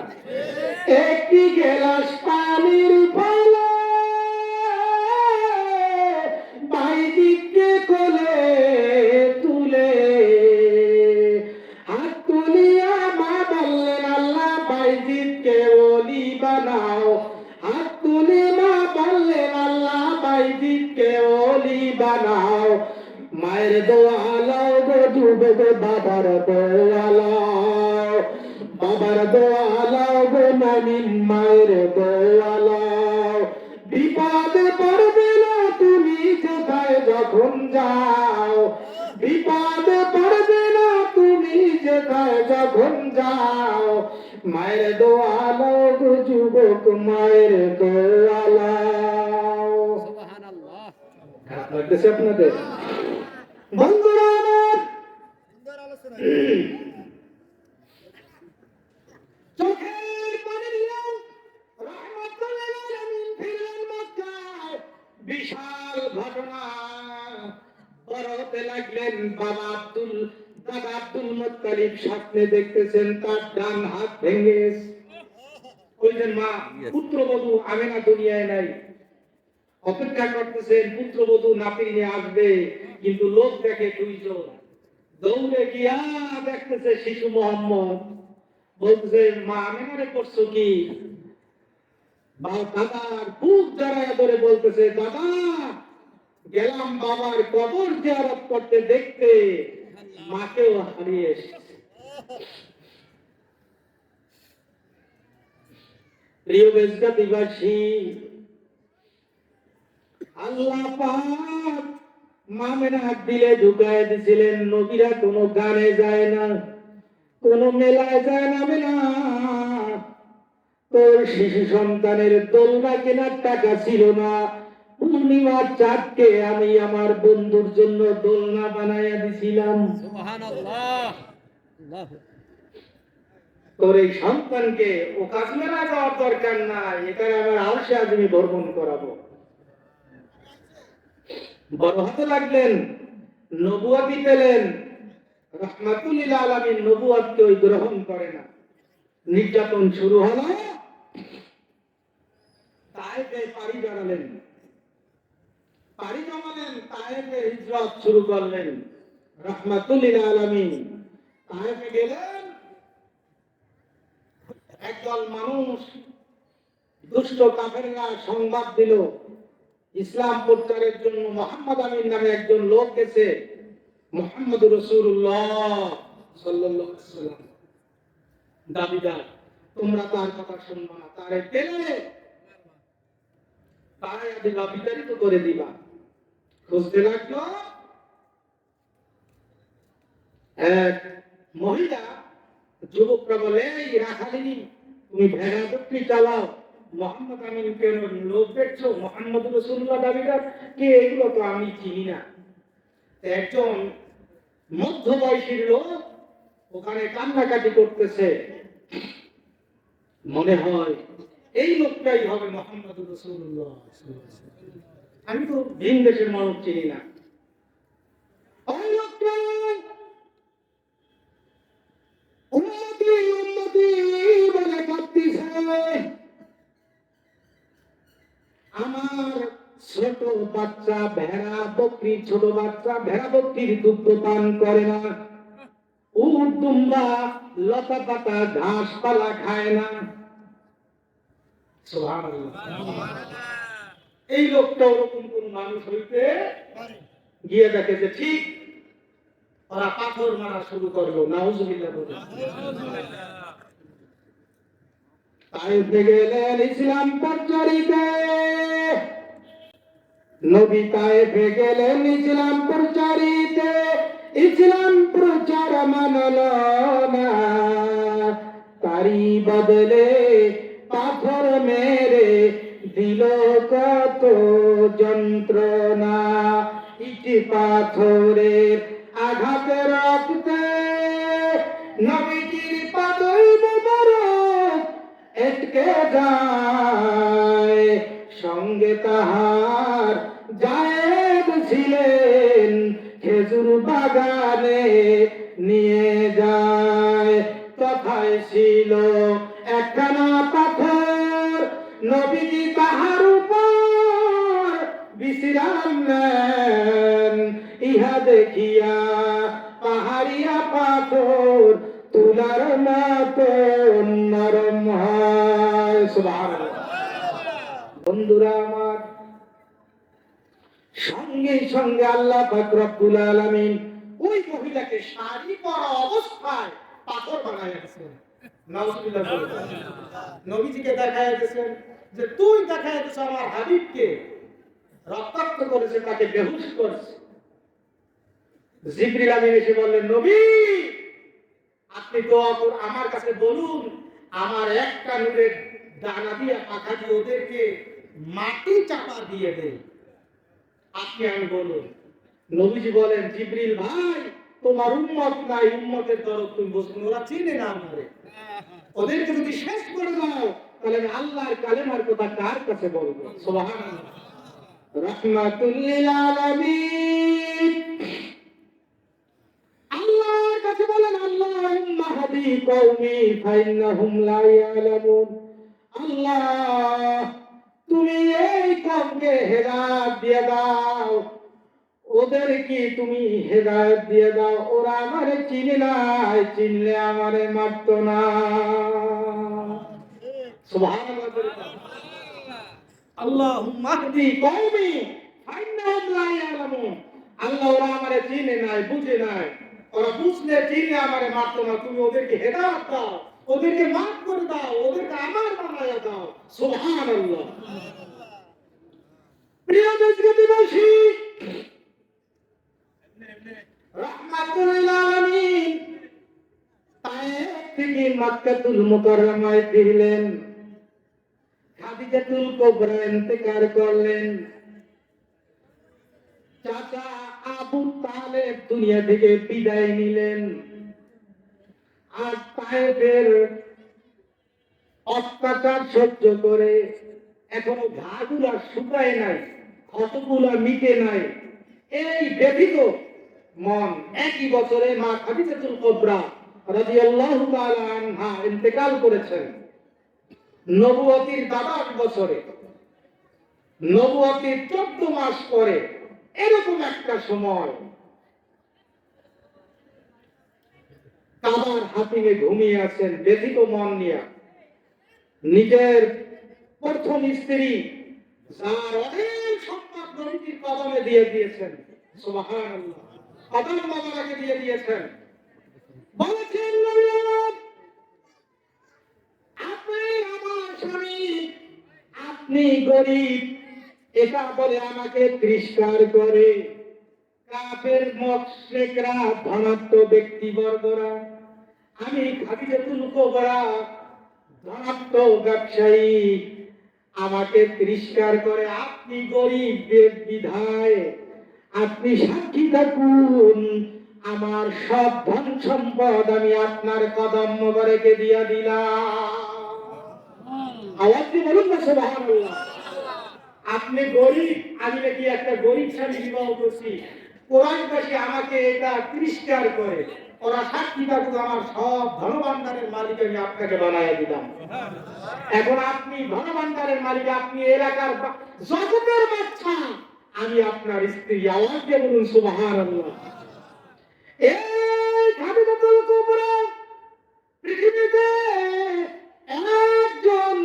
একটি গেলাস পানির ফলে বাইজিকে কোলে তুলে, হাত তুলিয়া মা বললেন, আল্লাহ বাইজিকে ওলি বানাও, হাত তুলি মা বললেন, আল্লাহ বাইজিকে ওলি বানাও, মায়ের দোয়া লাও গো যুবক, বাবার দোয়া লাও, বাবার দোয়া লাও গো মুমিন, মায়ের দোয়া লাও, বিপদে পড়বে না তুমি কোথায় যখন যাও, বিপদে পড়বে না তুমি যেথায় যখন যাও। মায়ের দোয়া লও গো যুবক, মায়ের দোয়া লও। সুবহানাল্লাহ। খারাপ লাগতেছে আপনাদের? বন্ধুরা আমার, চোখের পানি নিয়ে রাহমাতুল আলামিন ফিরলেন মক্কায়। বিশাল ঘটনা বড় হতে লাগলেন। দাদা আব্দুল মুত্তালিব স্বপ্নে দেখতেছেন তার ডান হাত ভেঙে গেছে। কইলেন মা, পুত্রবধূ আমেনা দুনিয়ায় নাই। অপেক্ষা করতেছেন পুত্রবধূ নাতি নিয়ে আসবে, কিন্তু লোক দেখে দুইজন। দৌড়ে গিয়া দেখতেছে শিশু মোহাম্মদ। বলতেছে মা আমেনারে করছো কি? দাদার বুক জড়ায় ধরে বলতেছে, দাদা গেলাম বাবার কবর জিয়ারত করতে দেখতে, মাকেও হারিয়ে এসেছে। প্রিয় দেশবাসী, আল্লাহ পাক মামেনার দিলে ঢুকায় দিছিলেন। নবীরা কোনো গানে যায় না, কোনো মেলায় যায় না। মেলা তোর শিশু সন্তানের দোলনা কেনার টাকা ছিল না, পূর্ণিমার চাঁদকে আমি আমার বন্ধুর জন্য দোলনা বানাইয়া দিছিলাম। সুবহানাল্লাহ। তোর এই সন্তানকে ও কাশ্মীরা যাওয়ার দরকার নাই, এখানে আমার আলসে আজমি ভ্রমণ করাবো। বড় হতে লাগলেন, নবুয়াতি পেলেন। রাহমাতুল লিল আলামিন নবুয়াতকে ওই গ্রহণ করে না। নির্যাতন শুরু হলো। তায়েফে পাড়ি জমালেন, তায়েফে হিজরত শুরু করলেন। রাহমাতুল লিল আলামিন তায়েফে গেলেন। একদল মানুষ, দুষ্ট কাফেররা সংবাদ দিল ইসলাম প্রচারের জন্য মুহাম্মদ আমিন নামে একজন লোক গেছে। মুহাম্মদ রাসূলুল্লাহ সাল্লাল্লাহু আলাইহি ওয়াসাল্লাম দাবিদার, তোমরা তার কথা শুনবা না, তারে পেলে তারাই দিবা, বিতাড়িত করে দিবা। খুঁজতে লাগলো। এক মহিলা, যুবকরা বলে, এই রাখালিনী তুমি ভেড়া বিক্রি চালাও, মুহাম্মদ আমিন কেন লোক দেখছো? মুহাম্মদ রাসূলুল্লাহ দাবিদার কে? এগুলো তো আমি চিনি না। একজন মধ্যবয়সী লোক ওখানে কান্নাকাটি করতেছে। মনে হয় এই লোকটাই হবে মুহাম্মদ রাসূলুল্লাহ। আমি তো ভিন দেশের মানুষ চিনি না। ওই লোকটা উম্মতি উম্মতি বলে কাঁদতেছে। আমার ছোট বাচ্চা ভেড়া বকরি, ছোট বাচ্চা ভেড়া বকরির দুধ পান করে না, উট দুম্বা লতা পাতা ঘাস পালা খায় না। এই লোকটা ওরকম কোন মানুষ হইতে গিয়ে দেখে যে ঠিক ওরা পাথর মারা শুরু করলো। নাউজুবিল্লাহ বলে তায়েফে গেলেন ইসলাম প্রচারিতে। নবী তায়েফে গেলেন ইসলাম প্রচারিতে। ইসলাম প্রচার মানল না, তারই বদলে পাথর মেরে দিল কত যন্ত্রণা। ইটি পাথরের আঘাতে রক্তে নবীজির পাদই মোবারক এটকে যায়। সঙ্গে তাহার জায়েদ ছিলেন, খেজুর বাগানে নিয়ে যায়। তথায় ছিল একখানা পাথর, নবীজি তাহার উপর বিশ্রাম নেন। ইহা দেখিয়া পাহাড়িয়া পাথর তুলার মতো নরম হয়। সুবহানাল্লাহ। বন্ধুরা আমার, সঙ্গে সঙ্গে আল্লাহ পাক রব্বুল আলামিন ওই মহিলাকে শাড়ি পরা অবস্থায় পাথর বানায় দিয়েছেন। নাউজুবিল্লাহ বলে নবীজিকে দেখায় দিয়েছেন যে তুই দেখায় দিস আমার হাবিবকে, রক্তাক্ত করেছে, তাকে বেহুশ করেছে। জিবরিল আমিন এসে বললেন, নবী আপনি দোয়া করে আমার কাছে বলুন, আমার একটা নূরের ডানা দিয়ে পাখা দিয়ে ওদেরকে মাটি চাপা দিয়ে দেয়। আপনি আমি বলুন। নবীজি বলেন, জিবরিল ভাই তোমার উম্মত নাই, উম্মতের দরদ তুমি বুঝুন, ওরা চিনে না আমারে, ওদেরকে যদি শেষ করে দাও তাহলে আমি আল্লাহর কালেমার কথা কার কাছে বলবো? সুবহানাল্লাহ। রাহমাতুল লিল আলামিন। আল্লাহর কাছে বলেন, আল্লাহুম্মা হাদি কওমি ফাইন্নাহুম লা ইয়ালামুন। আল্লাহ তুমি এই কওমকে হেদায়েত দিয়ে দাও, ওদের কি তুমি হেদায়েত দিয়ে দাও, ওরা আমারে চিনে নাই, চিনলে আমারে মারতো না। সুবহানাল্লাহ। আল্লাহুম্মা হাদি কওমি ফাইন্নাহুম লা ইয়ালামুন। আল্লাহ ওরা আমারে চিনে নাই, বুঝে নাই, ওরা বুঝলে চিনে আমারে মারতো না, তুমি ওদেরকে হেদায়েত দাও, ওদেরকে মাফ করে দাও, ওদেরকে আমার বানায়া দাও। সুবহানাল্লাহ। প্রিয় দেশবাসী, রাহমাতুল লিল আলামিন তায়েফ থেকে মক্কাতুল মুকাররমায় ফিরলেন। খাদিজাতুল কুবরা ইন্তেকাল করলেন। চাচা আবু তালেব দুনিয়া থেকে বিদায় নিলেন। আর তায়েফের অত্যাচার সহ্য করে এখনো ঘাগুলা শুকায় নাই, ক্ষতগুলা মিটে নাই, এই ব্যথিত মন একই বছরে মা খাদিজাতুল কুবরা রাদিয়াল্লাহু তাআলা আনহা ইন্তেকাল করেছেন। নবুয়তির 22 বছরে, নবুয়তির 14 মাস পরে এরকম একটা সময় কাবার হাতিমে ঘুমিয়ে আছেন ব্যথিত মন নিয়ে। নিজের প্রথম স্ত্রী যার অনেক সম্পদ নবীজির কদমে দিয়ে দিয়েছেন, সুবহানাল্লাহ, কদম মোবারকে দিয়ে দিয়েছেন। বলেছেন, নবী আমার, আপনি আমার স্বামী, আপনি গরিব, এটা বলে আমাকে তিরস্কার করে কাফের মুশরিকরা, ধনাঢ্য ব্যক্তিবর্গরা। আমি খাদিজাতুল কুবরা ধনাঢ্য ব্যবসায়ী, আমাকে তিরস্কার করে, আপনি গরিব বিধায় আপনি সাক্ষী থাকুন, আমার সব ধন সম্পদ আমি আপনার কদম মোবারকে দিয়া দিলাম। আওয়াজ দিয়ে বলুন না সুবহানাল্লাহ। আপনি গরিব, আমি নাকি একটা গরিব স্বামী বিবাহ করছি, কোরআনবাসী আমাকে এটা তিরস্কার করে, ওরা সাক্ষী থাকুক, আমার সব ধনভাণ্ডারের মালিক আমি আপনাকে বানাইয়া দিলাম। এখন আপনি ধনভাণ্ডারের মালিক, আপনি এলাকার জগতের বাদশা, আমি আপনার স্ত্রী। আওয়াজ দিয়ে বলুন সুবহানাল্লাহ। এই খাদিজাতুল কুবরা পৃথিবীতে একজন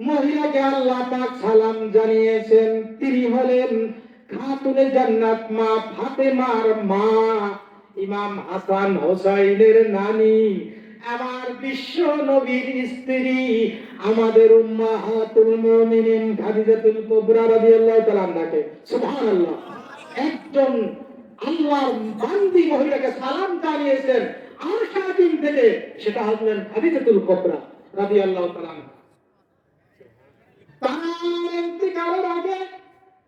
মহিলাকে আল্লাহ পাক সালাম জানিয়েছেন, তিনি হলেন খাতুনে জান্নাত মা ফাতেমার মা, ইমাম হাসান হোসাইনের নানি, আমার বিশ্ব নবীর স্ত্রী, আমাদের উম্মাহাতুল মুমিনিন খাদিজাতুল কুবরা রাদিয়াল্লাহু তাআলা আনহাকে। সুবহানাল্লাহ। একজন আল্লাহর বান্দি মহিলাকে সালাম জানিয়েছেন আরশ আজিম থেকে, সেটা হলেন খাদিজাতুল কুবরা রাদিয়াল্লাহু তাআলা আনহা। তার ইন্তেকালের আগে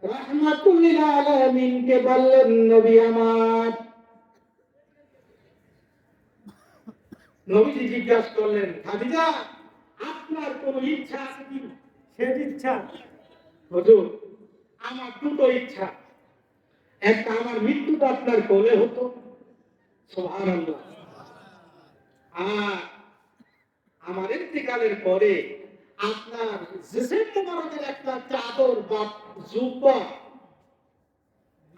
রাহমাতুল লিল আলামিনকে বললেন, নবী আমার। নবীজি জিজ্ঞাসা করলেন, খাদিজা আপনার কোনো ইচ্ছা আছে কি? শেষ ইচ্ছা? হুজুর আমার দুটো ইচ্ছা, একটা আমার মৃত্যুটা আপনার কোলে হতো, সুবহানাল্লাহ, আর আমার ইন্তেকালের পরে আপনার জিসিম মোবারকের একটা চাদর বা জুব্বা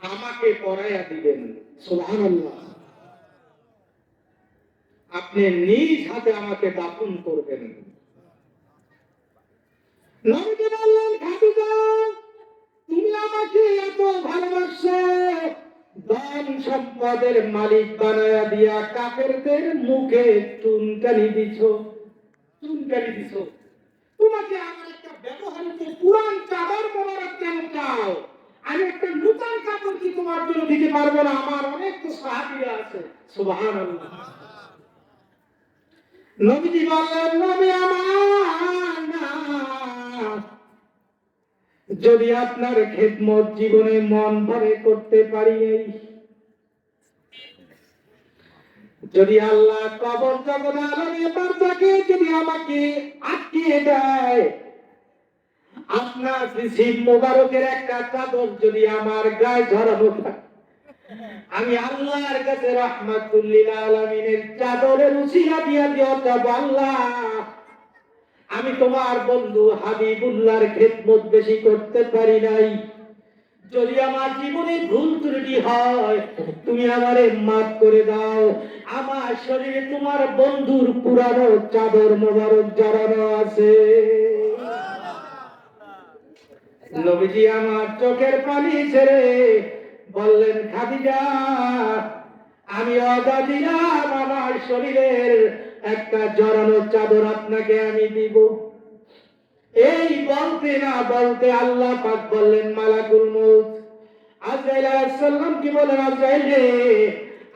আমাকে পরাইয়া দিবেন, সুবহানাল্লাহ, আপনি নিজ হাতে আমাকে দাফন করবেন। নবীজি বললেন, খাদিজা তুমি আমাকে এত ভালোবাসো, ধন সম্পদের মালিক বানায়া দিয়া কাফেরদের মুখে চুনকালি দিছো, চুনকালি দিছো, তোমাকে আমার একটা ব্যবহারিত পুরান চাদর মোবারক কেন চাও? আমি একটা নতুন কাপড় কি তোমার জন্য দিতে পারবো না? আমার অনেক তো সাহাবীরা আছে। সুবহানাল্লাহ। নবীজি বললেন, নবী আমার না, যদি আপনার খেদমত জীবনে মন ভরে করতে পারি, যদি আল্লাহ কবর জগৎ আলামিন বারজাকে যদি আমাকে আটকিয়ে দেয়, আপনার নসিব মোবারকের একটা চাদর যদি আমার গায়ে ঝরানো থাকে, আমি আল্লাহর কাছে রাহমাতুল লিল আলামিনের চাদরের উসিলা দিয়া দিয়া যাব, আল্লাহ আমি তোমার বন্ধু হাবিবুল্লাহর খেদমত বেশি করতে পারি নাই, যদি আমার জীবনে ভুল ত্রুটি হয় তুমি আমারে মাফ করে দাও, আমার শরীরে তোমার বন্ধুর পুরানো চাদর মোবারক জড়ানো আছে। নবীজি আমার চোখের পানি ছেড়ে বললেন, খাদিজা আমি ওয়াদা দিলাম আমার শরীরের একটা জড়ানো চাদর আপনাকে আমি দিব। এই বলতে না বলতে আল্লাহ পাক বললেন, মালাকুল মউত আজরাইল আলাইহিস সালাম কি বলেন, আজরাইল রে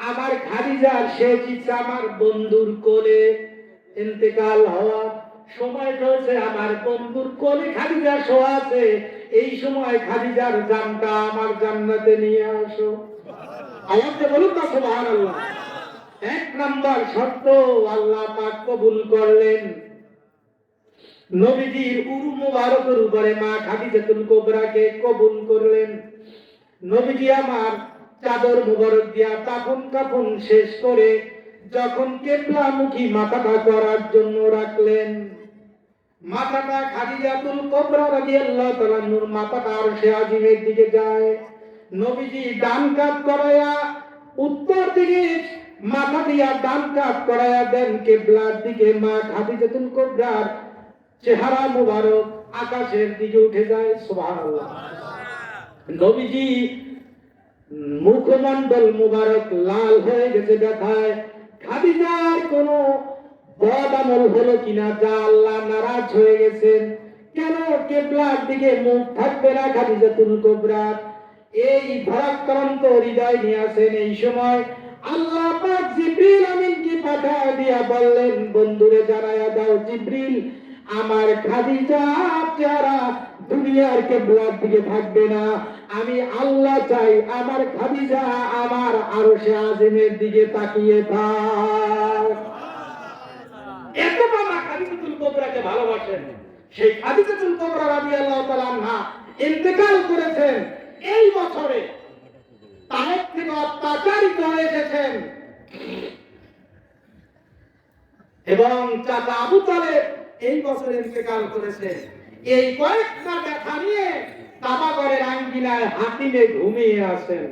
আমার খাদিজার শেষ ইচ্ছা আমার বন্ধুর কোলে ইন্তেকাল হওয়া, সময় হয়েছে আমার বন্ধুর কোলে খাদিজা শোয়া আছে, এই সময় খাদিজার জানটা আমার জান্নাতে নিয়ে আসো। আওয়াজে বলুন না সুবহানাল্লাহ। এক নাম্বার শর্ত আল্লাহ পাক কবুল করলেন, নবীজির উরু মুবারকের উপরে মা খাদিজাতুল কুবরাকে কবুল করলেন। নবীজি আমার চাদর মুবারক দিয়া কাফন কাফন শেষ করে যখন কিবলামুখী মাথাটা করার জন্য রাখলেন, মাথাটা খাদিজাতুল কুবরা রাদিয়াল্লাহু তাআলা নূর মাথাটা আরশে আজিমের দিকে যায়। নবীজি ডান কাত করায়া উত্তর দিকে মাথা দিয়া ডান কাত করায়া দেন কিবলার দিকে, মা খাদিজাতুল কুবরার চেহারা মুবারক আকাশের দিকে উঠে যায়। সুবহানাল্লাহ। নবীজি মুখমণ্ডল মুবারক লাল হয়ে গেছে ব্যথায়। খাদিজার কোনো বদ আমল হলো কিনা, যা আল্লাহ নারাজ হয়ে গেছেন, কেন কিবলার দিকে মুখ থাকবে না খাদিজাতুল কুবরার? এই ভারাক্রান্ত হৃদয় নিয়ে আসেন। এই সময় আল্লাহ পাক জিবরিল আমিনকে পাঠিয়ে দিয়া বললেন, বন্ধুরে জানায়া দাও জিবরিল আমার খাদিজা চেহারা দুনিয়ার কিবলার দিকে থাকবে না, আমি আল্লাহ চাই আমার খাদিজা আমার আরশে আজিমের দিকে তাকিয়ে থাক। এত বাবা খাদিজাতুল কুবরাকে ভালোবাসেন, সেই খাদিজাতুল কুবরা রাদিয়াল্লাহু তাআলা আনহা ইন্তেকাল করেছেন এই বছরে, তায়েফ থেকে অত্যাচারিত হয়ে এসেছেন, এবং চাচা আবু তালেব এই বছর ইন্তেকাল করেছে। এই কয়েকটা ব্যথা নিয়ে কাবাগরের আঙ্গিনায় হাতিমে ঘুমিয়ে আছেন।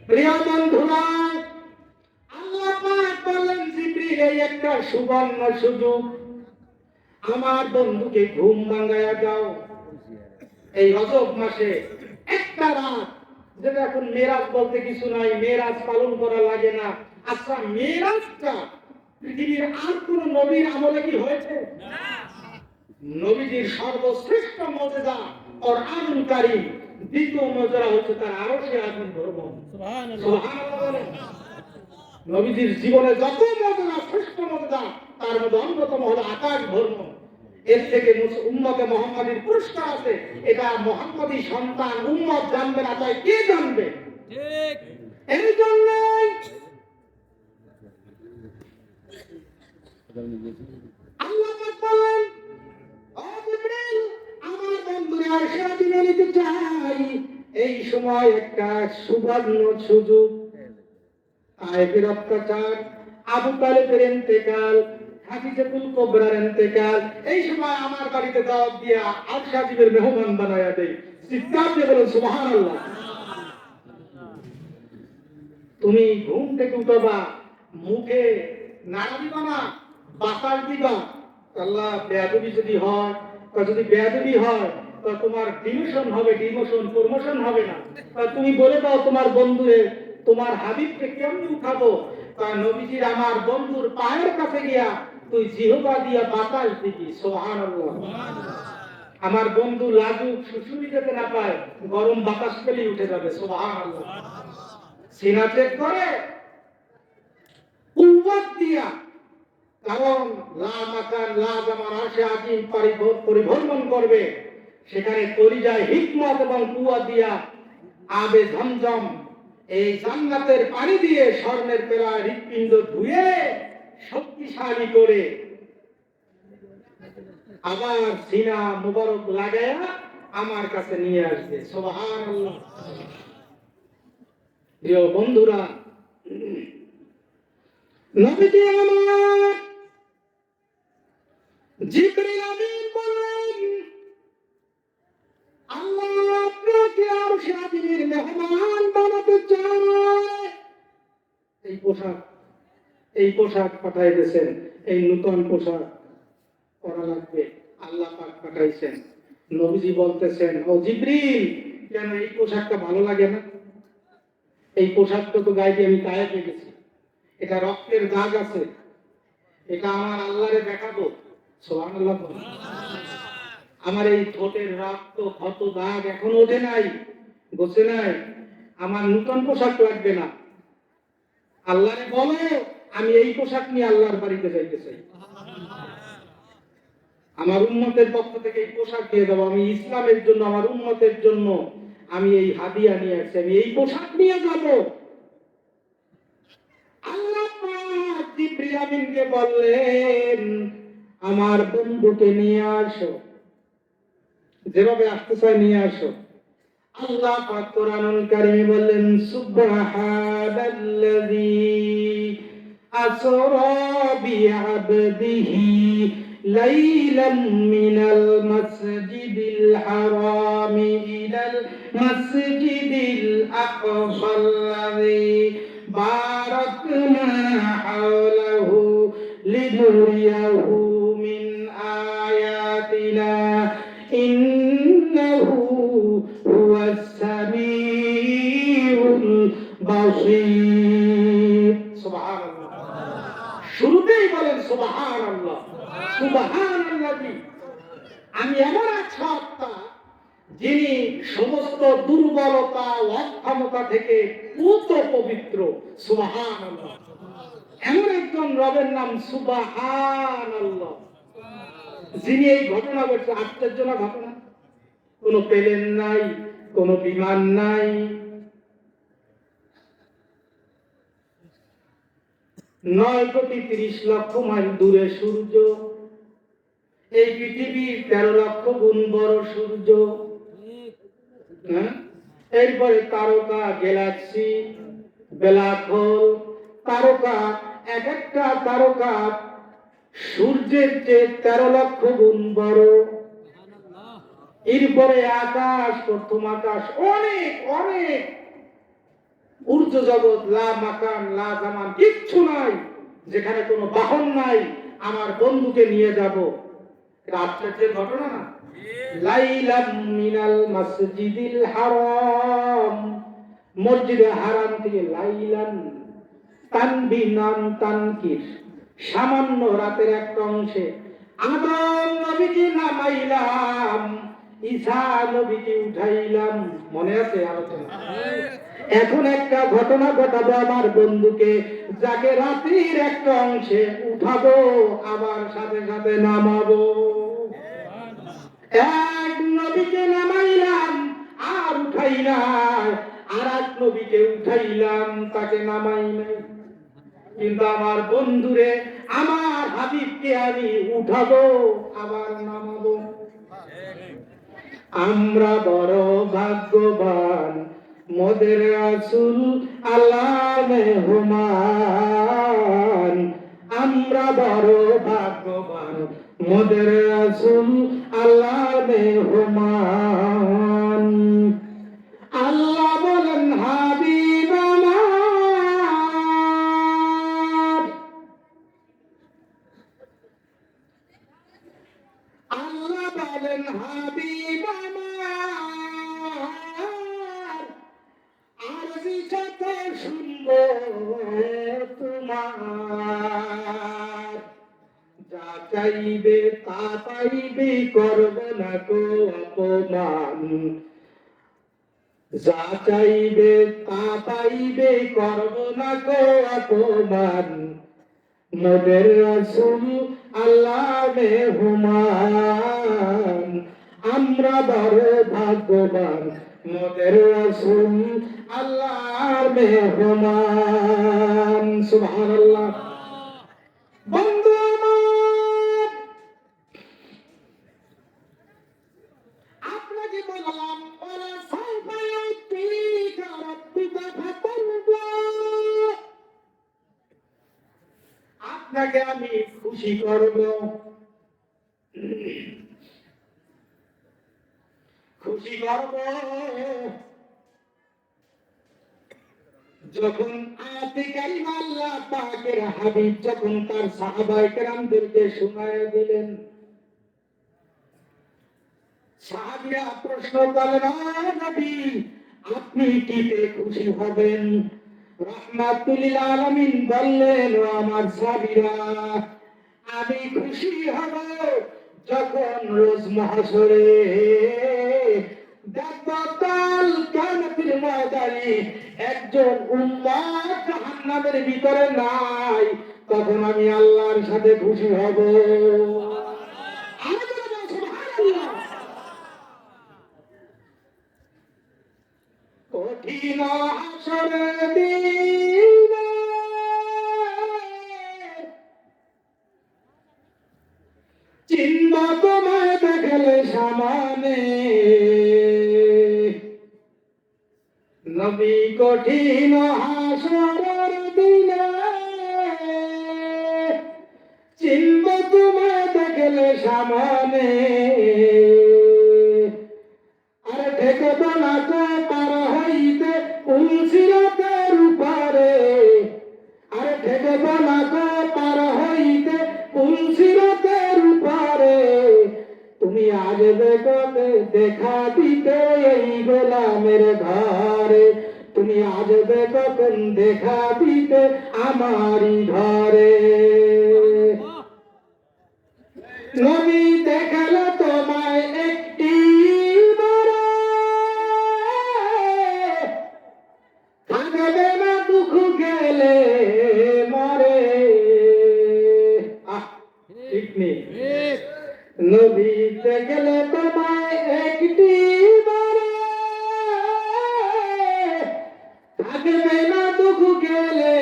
প্রিয় বন্ধুরা, আল্লাহ পাক বললেন জিবরিল এই একটা সুবর্ণ সুযোগ, আমার বন্ধুকে ঘুম ভাঙায়া দাও। এই রজব মাসে একটা রাত, যেটা এখন মেরাজ বলতে কিছু নাই, মেরাজ পালন করা লাগে না। আচ্ছা মেরাজটা পৃথিবীর আর কোন নবীর আমলে কি হয়েছে? নবীজির সর্বশ্রেষ্ঠ মুজিজা কোরআনুল কারীম, দ্বিতীয় মুজিজা হচ্ছে তার আরশে আজিম ভ্রমণ। সুবহানাল্লাহ। নবীজির জীবনে যত মুজিজা, শ্রেষ্ঠ মুজিজা, তার মধ্যে অন্যতম হলো আকাশ ভ্রমণ। এর থেকে উম্মতে মুহাম্মাদীর পুরস্কার আছে, এটা মুহাম্মাদী সন্তান উম্মত জানবে না, তাই কে জানবে? ঠিক। এই জন্য আল্লাহ পাক বলেন, ও জিবরিল আমার বন্ধুরা আরশে আজিমে নিতে চাই। এই সময় একটা সুবর্ণ সুযোগ, তায়েফের অত্যাচার, আবু তালেবের ইন্তেকাল, খাদিজাতুল কুবরার ইন্তেকাল, এই সময় আমার বাড়িতে দাওয়াত দিয়া আরশে আজিমের মেহমান বানায়া দেয়। চিৎকার দিয়ে বলেন সুবহানাল্লাহ। তুমি ঘুম থেকে উঠবা, মুখে নাড়া দিবা না, বাতাস দিবা। আল্লাহ বেয়াদবি যদি হয়, যদি বেয়াদবি হয় তা তোমার ডিমোশন হবে, ডিমোশন প্রমোশন হবে না। তা তুমি বলে দাও তোমার বন্ধুরে, তোমার হাবিবকে কেমনি উঠাবো? তা নবীজির আমার বন্ধুর পায়ের কাছে গিয়া তুই জিহবা দিয়া বাতাস দিবি। সুবহানাল্লাহ। আমার বন্ধু লাজুক শুশুরি যেতে না পায়, গরম বাতাস পেলেই উঠে যাবে। সুবহানাল্লাহ। সিনা চেক করে কুওয়াত দিয়া, কারণ লা মাকান লা জামান আরশে আজিম পরিভ্রমণ করবে, সেখানে কলিজায় হিকমত এবং কুওয়াত দিয়া আবে ঝমঝম এই জান্নাতের পানি দিয়ে স্বর্ণের পেলা হৃৎপিণ্ড ধুয়ে শক্তিশালী করে আবার সিনা মুবারক লাগায়া আমার কাছে নিয়ে আসবে। সুবহানাল্লাহ। প্রিয় বন্ধুরা, নবীজি আমার জিবরিল আমিন বললেন, আল্লাহ আপনাকে আরশে আজিমের মেহমান বানাতে চায়। এই পোশাক পাঠাই দিয়েছেন, এই নতুন পোশাক পরা লাগবে, আল্লাহ পাক পাঠাইছেন। নবীজি বলতেছেন, ও জিবরিল, কেন এই পোশাকটা ভালো লাগে না? এই পোশাকটা তো গায়ে দিয়ে আমি গায়ে পেয়েছি, এটা রক্তের দাগ আছে, এটা আমার আল্লাহরে দেখাবো। সুবহানাল্লাহ। আমার এই ঠোঁটের রক্ত ক্ষত দাগ এখন ওঠে নাই, বসে নাই, আমার নতুন পোশাক লাগবে না। আল্লাহরে বলো আমি এই পোশাক নিয়ে আল্লাহর বাড়িতে যাইতে চাই, আমার উম্মতের পক্ষ থেকে এই পোশাক দিয়ে দেবো, আমি ইসলামের জন্য আমার উম্মতের জন্য আমি এই হাদিয়া নিয়ে আসছি, আমি এই পোশাক নিয়ে যাব। আল্লাহ পাক জিবরিল আমিনকে বললেন, আমার বন্ধুকে নিয়ে আসো, যেভাবে আসতে চাই নিয়ে আসো। আল্লাহ পাক কোরআনুল কারীমে বললেন, সুবহানাল্লাযী আসরা বিআবদিহি লাইলাম মিনাল মাসজিদিল হারামি ইলাল মাসজিদিল আকসাল্লাযী বারাকনা হাওলাহু লিনুরিয়াহু মিন আয়াতিনা ইন্নাহু হুয়াস সামিউল বাসীর। সুবহানাল্লাহ। শুরুতেই বলেন সুবহানাল্লাহ। সুবহানাল্লাহি, আমি এমন এক সত্তা যিনি সমস্ত দুর্বলতা ও অক্ষমতা থেকে পূত পবিত্র। সুবহানাল্লাহ। এমন একজন রবের নাম সুবহানাল্লাহ, যিনি এই ঘটনা ঘটছে, আশ্চর্য না ঘটনা? কোনো প্লেন নাই, কোনো বিমান নাই, 9,30,00,000 মাইল দূরে সূর্য, এই পৃথিবীর 13 লক্ষ গুণ বড় সূর্য, এরপরে তারকা, গ্যালাক্সি, ব্ল্যাক হোল, তারকা, এক একটা তারকা সূর্যের চেয়ে 13 লক্ষ গুণ বড়। এরপরে আকাশ, প্রথম আকাশ, অনেক অনেক ঊর্ধ্ব জগৎ, লা মাকান লা জামান, কিচ্ছু নাই, যেখানে কোনো বাহন নাই। আমার বন্ধুকে নিয়ে যাব। এটা আশ্চর্যের ঘটনা না? লাইলাম মিনাল মাসজিদিল হারাম, মসজিদে হারাম থেকে লাইলান, তানবিনাম তানকির, সামান্য রাতের একটা অংশে আদম নবীকে নামাইলাম, ঈসা নবীকে উঠাইলাম। মনে আছে আলোচনা? এখন একটা ঘটনা ঘটাবো, আমার বন্ধুকে যাকে রাত্রির একটা অংশে উঠাবো, আবার সাথে সাথে নামাবো। এক নবীকে নামাইলাম আর উঠাই নাই, আর এক নবীকে উঠাইলাম, তাকে নামাই নাই। কিন্তু আমার বন্ধুরে, আমার হাবিবকে আমি উঠাবো আবার নামাবো। আমরা বড় ভাগ্যবান, মোদের রাসূল আল্লাহ মেহমান। আমরা বড় ভাগ্যবান, মোদের রাসূল আল্লাহ মেহমান। আল্লাহ বলেন, হাবিব আমার, আল্লাহ বলেন, হাবিব আমার, আরবি যত শুনবো তোমার, যা চাইবে তা পাইবে, করব না কো অপমান। যা চাইবে তা পাইবে, করব না কো অপমান। মোদের রাসূল আল্লাহ মেহমান, আমরা বড় ভাগ্যবান। মোদের রাসূল আল্লাহর মেহমান। সুবহানাল্লাহ। বন্ধু আমার, আপনাকে বললাম ওরা সাউফা ইউতিকা রাব্বুকা ফাতারদা, আপনাকে আমি খুশি করব। খুশি করব যখন আয়াতে কারিমা আল্লাহ পাকের হাবিব যখন তার সাহাবায়ে কেরামদেরকে শোনায় দিলেন, সাহাবীরা প্রশ্ন করলেন, নবী আপনি কিতে খুশি হবেন? রাহমাতুল লিল আলামিন বললেন, ও আমার সাহাবীরা, আমি খুশি হব যখন রোজ মাহশরে দেখব কাল কিয়ামতের ময়দানে একজন উম্মত জাহান্নামের ভিতরে নাই, তখন আমি আল্লাহর সাথে খুশি হব। সুবহানাল্লাহ। কঠিন হাসরের দিনে চিনব তোমায় দেখলে সামনে, নবী কঠিন হাসরের দিনে চিনব তোমায় দেখলে সামনে। আরে ঠেকব না তো পার হইতে উলসিরাতের উপরে, আরে ঠেকব না তো পার হইতে উলসিরাতের উপরে। তুমি আজ দেখবে দেখা দিতে এই গোলামের ঘরে, তুমি আজ দেখবে দেখা দিতে আমারই ঘরে। নবী দেখালো তোমায় একটি বারে, থাকবে না দুঃখ গেলে মরে। ঠিক নেই? নবী দেখলে তোমায় একটি বারে, থাকবে না দুঃখ গেলে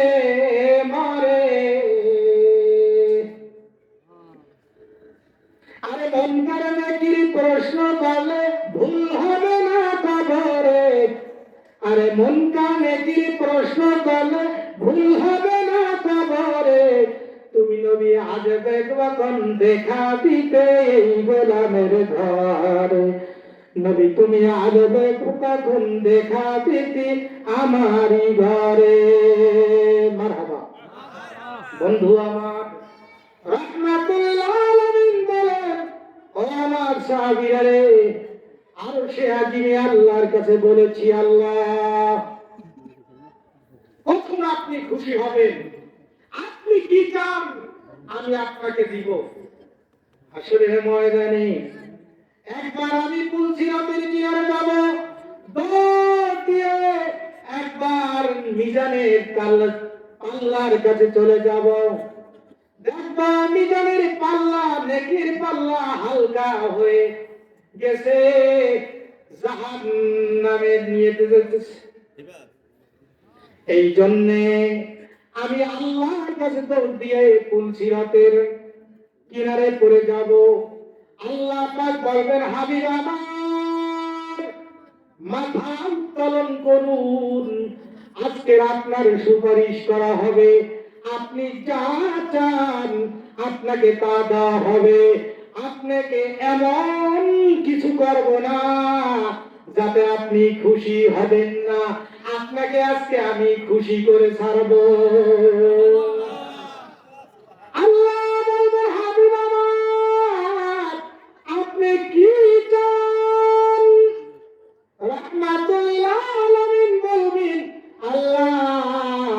মরে। আরে মনকার নাকির প্রশ্ন করলে ভুল হবে না কবরে, আরে মনকার নাকির প্রশ্ন করলে ভুল হবে না কবরে। তুমি নবী আজ দেখবা কোন দেখা দিতে এই গোলামের ঘরে, নবী তুমি আজ দেখবা কোন দেখা দিতে আমারই ঘরে। মারহাবা। বন্ধু আমার, রাহমাতুল আলামিন বলেন, ও আমার সাহাবীরা রে, আরশে আজিমে আল্লাহর কাছে বলেছি, আল্লাহ কখন আপনি খুশি হবেন, আপনি কি চান আমি আপনাকে দিব। হাসরের ময়দানে একবার আমি পুলসিরাতের কিনারে যাব, দৌড় দিয়ে একবার মিজানের পাল্লার কাছে চলে যাব, দেখবা মিজানের পাল্লা, নেকির পাল্লা হালকা হয়ে গেছে, জাহান্নামে নিয়ে যেতেছে। এই জন্যে আমি আল্লাহর কাছে দৌড় দিয়ে পুলসিরাতের কিনারে পড়ে যাব। আল্লাহ পাক বলবেন, হাবিব আমার মাথা উত্তোলন করুন, আজকে আপনার সুপারিশ করা হবে, আপনি যা চান আপনাকে তা দেওয়া হবে। আপনাকে এমন কিছু করব না যাতে আপনি খুশি হবেন না, আপনাকে আজকে আমি খুশি করে ছাড়বো। আল্লাহ বলবে, হাবিব আমার আপনি কি চান? রাহমাতুল আলামিন বলবেন, আল্লাহ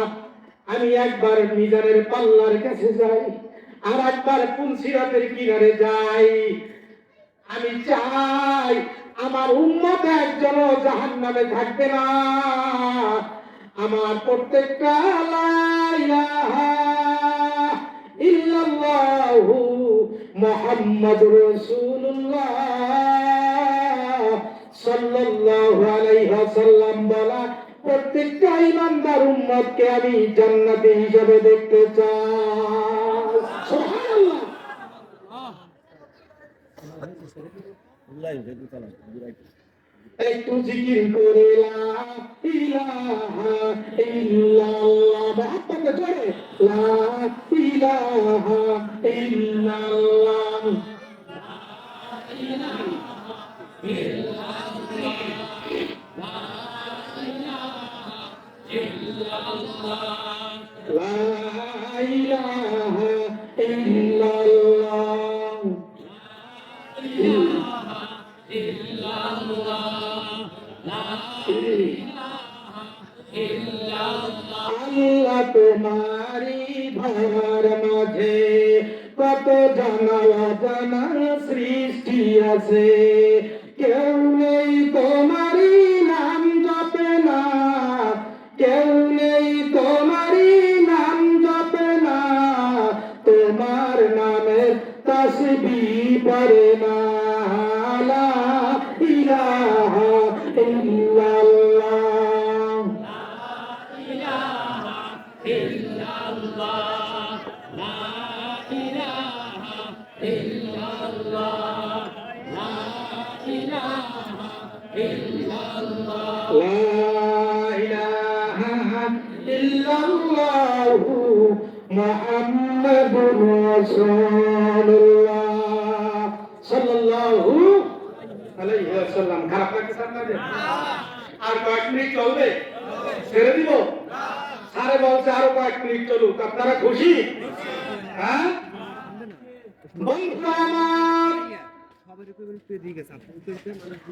আমি একবার মিজানের পাল্লার কাছে যাই, আর একবার পুলসিরাতের কিনারে যাই, আমি চাই আমার উম্মত একজনও জাহান্নামে থাকবে না। আমার প্রত্যেকটা লা ইলাহা ইল্লাল্লাহু মুহাম্মাদুর রাসূলুল্লাহ সাল্লাল্লাহু আলাইহি ওয়াসাল্লাম বলা প্রত্যেকটা ইমানদার উম্মতকে আমি জান্নাতি হিসেবে দেখতে চাই। সুবহানাল্লাহ। একটু জিকির করে লা ইলাহা ইল্লাল্লাহ, মহব্বতে জোরে লা ইলাহা ইল্লাল্লাহ। লা ইলাহা ইল্লাল্লাহ। আল্লাহ তোমারি ধরার মাঝে কত জানা অজানা সৃষ্টি আছে, কেউ নেই তোমারি নাম জপে না, কেউ নেই তোমারি নাম জপে না, তোমার নামের তাসবিহ পড়ে না। লা ইলাহা ইল্লাল্লাহ। মুহাম্মাদুর রাসূলুল্লাহ সাল্লাল্লাহু আলাইহি ওয়াসাল্লাম। খারাপ লাগছে আপনাদের? আর কয়েক মিনিট চলবে? ছেড়ে দিব? সারে বলছে আরো কয়েক মিনিট চলুক। আপনারা খুশি? হ্যাঁ বন্ধুরা আমার,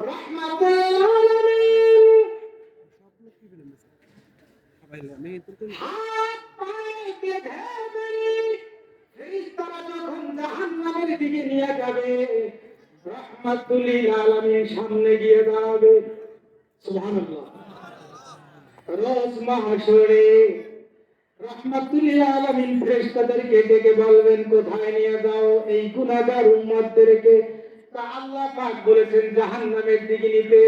রাহমাতুল আলামিন হাত পায়ে বেঁধে ফেরেশতারা যখন জাহান্নামের দিকে নিয়ে যাবে, রাহমাতুল আলামিন সামনে গিয়ে দাঁড়াবে। সুবহানাল্লাহ। রোজ মাহশরে রাহমাতুল আলামিন ফেরেশতাদেরকে ডেকে বলবেন, কোথায় নিয়ে যাও এই গুনাহগার উম্মতদেরকে? তা আল্লাহ পাক বলেছেন জাহান্নামের দিকে নিতে।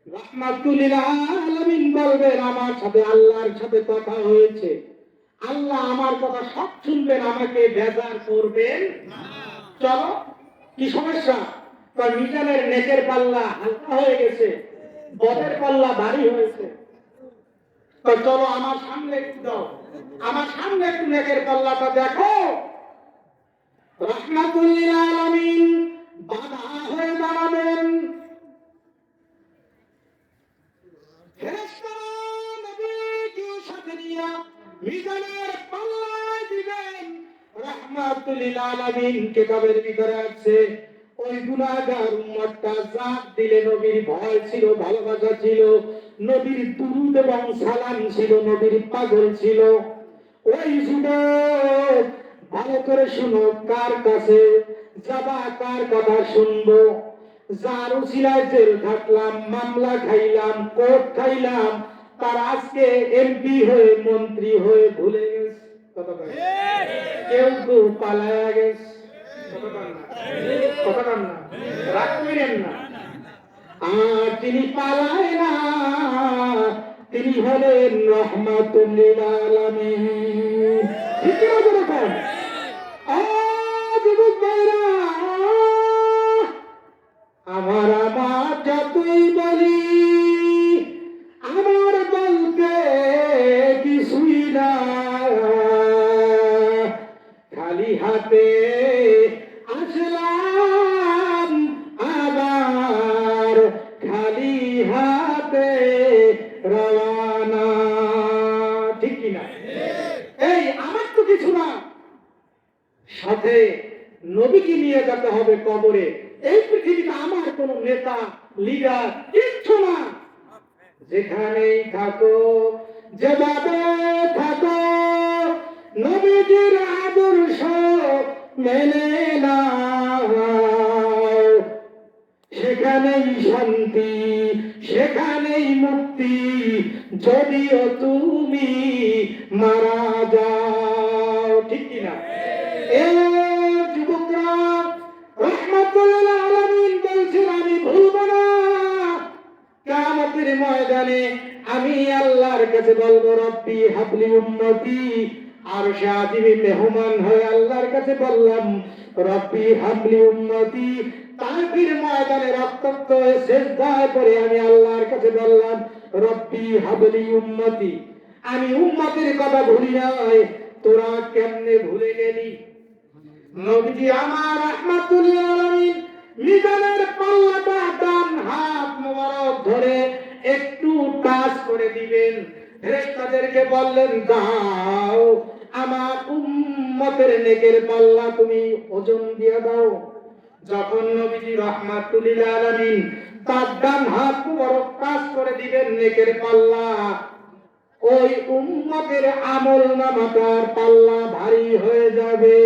রাহমাতুল আলামিন বলবেন, আমার সাথে আল্লাহর সাথে কথা হয়েছে, আল্লাহ আমার কথা সব শুনবেন, আমাকে বেজার করবেন না। চলো, কি সমস্যা? মিজানের নেকের পাল্লা হালকা হয়ে গেছে, বদের পাল্লা ভারী হয়েছে। চলো আমার সামনে একটু দাও, আমার সামনে একটু নেকের পাল্লাটা দেখো। রাহমাতুল আলামিন বাধা হয়ে দাঁড়াবেন। ফেরেশতারা নবীকে সাথে নিয়ে মিজানের পাল্লায় দিবেন। রাহমাতুল আলামিন কিতাবের ভিতরে আছে, ওই গুনাহগার উম্মতটা জাত দিলে নবীর ভয় ছিল, ভালোবাসা ছিল, নবীর দুরূদ এবং সালাম ছিল, নবীর পাগল ছিল। ওই যুবক ভালো করে শুনো, কার কাছে যাবা, কার কথা শুনবো? যার উসিলায় জেল খাটলাম, মামলা খাইলাম, কোর্ট খাইলাম, তার আজকে এমপি হয়ে মন্ত্রী হয়ে ভুলে গেছে। কেউ কেউ পালায়া গেছে। কথা না, রাগ করেন না। আর তিনি পালায় না, তিনি হলেন রাহমাতুল আলামিন। ঠিক না যেরকম? আমার আমার যতই বলি, আমার বলতে কিছুই না, খালি হাতে আসলাম, আবার খালি হাতে রওয়ানা। ঠিক কিনা? এই আমার তো কিছু না, সাথে নবীকে নিয়ে যেতে হবে কবরে। এই পৃথিবীতে আমার কোন নেতা লিডার কিচ্ছু না। যেখানেই থাকো, যেভাবে থাকো, নবীজির আদর্শ মেনে নাও, সেখানেই শান্তি, সেখানেই মুক্তি, যদিও তুমি মারা যাও। ঠিক কিনা? এ যুবকরা, রহমাতুল আলামিন বলছেন আমি ভুলব না, কিয়ামতের ময়দানে আমি আল্লাহর কাছে বলবো রব্বি হাবলি উম্মতি, আর শাদিমি মেহমান হয়ে আল্লাহর কাছে বললাম রব্বি হাবলি উম্মতি। তাকবীর ময়দানে রক্তাক্ত হয়ে সিজদায় পড়ে আমি আল্লাহর কাছে বললাম রব্বি হাবলি উম্মতি। আমি উম্মতের কথা ভুলি নাই, তোরা কেমনে ভুলে গেলি? নবীজি আমার রাহমাতুল আলামিন মিজানের পাল্লাটা ডান হাত মোবারক ধরে একটু টাচ করে দিবেন, ফেরেশতাদেরকে বললেন দাও আমার উম্মতের নেকের পাল্লা তুমি ওজন দিয়ে দাও। যখন নবীজি রাহমাতুল আলামিন তার ডান হাত মোবারক টাচ করে দিবেন নেকের পাল্লা, ওই উম্মতের আমল নামাটার পাল্লা ভারী হয়ে যাবে।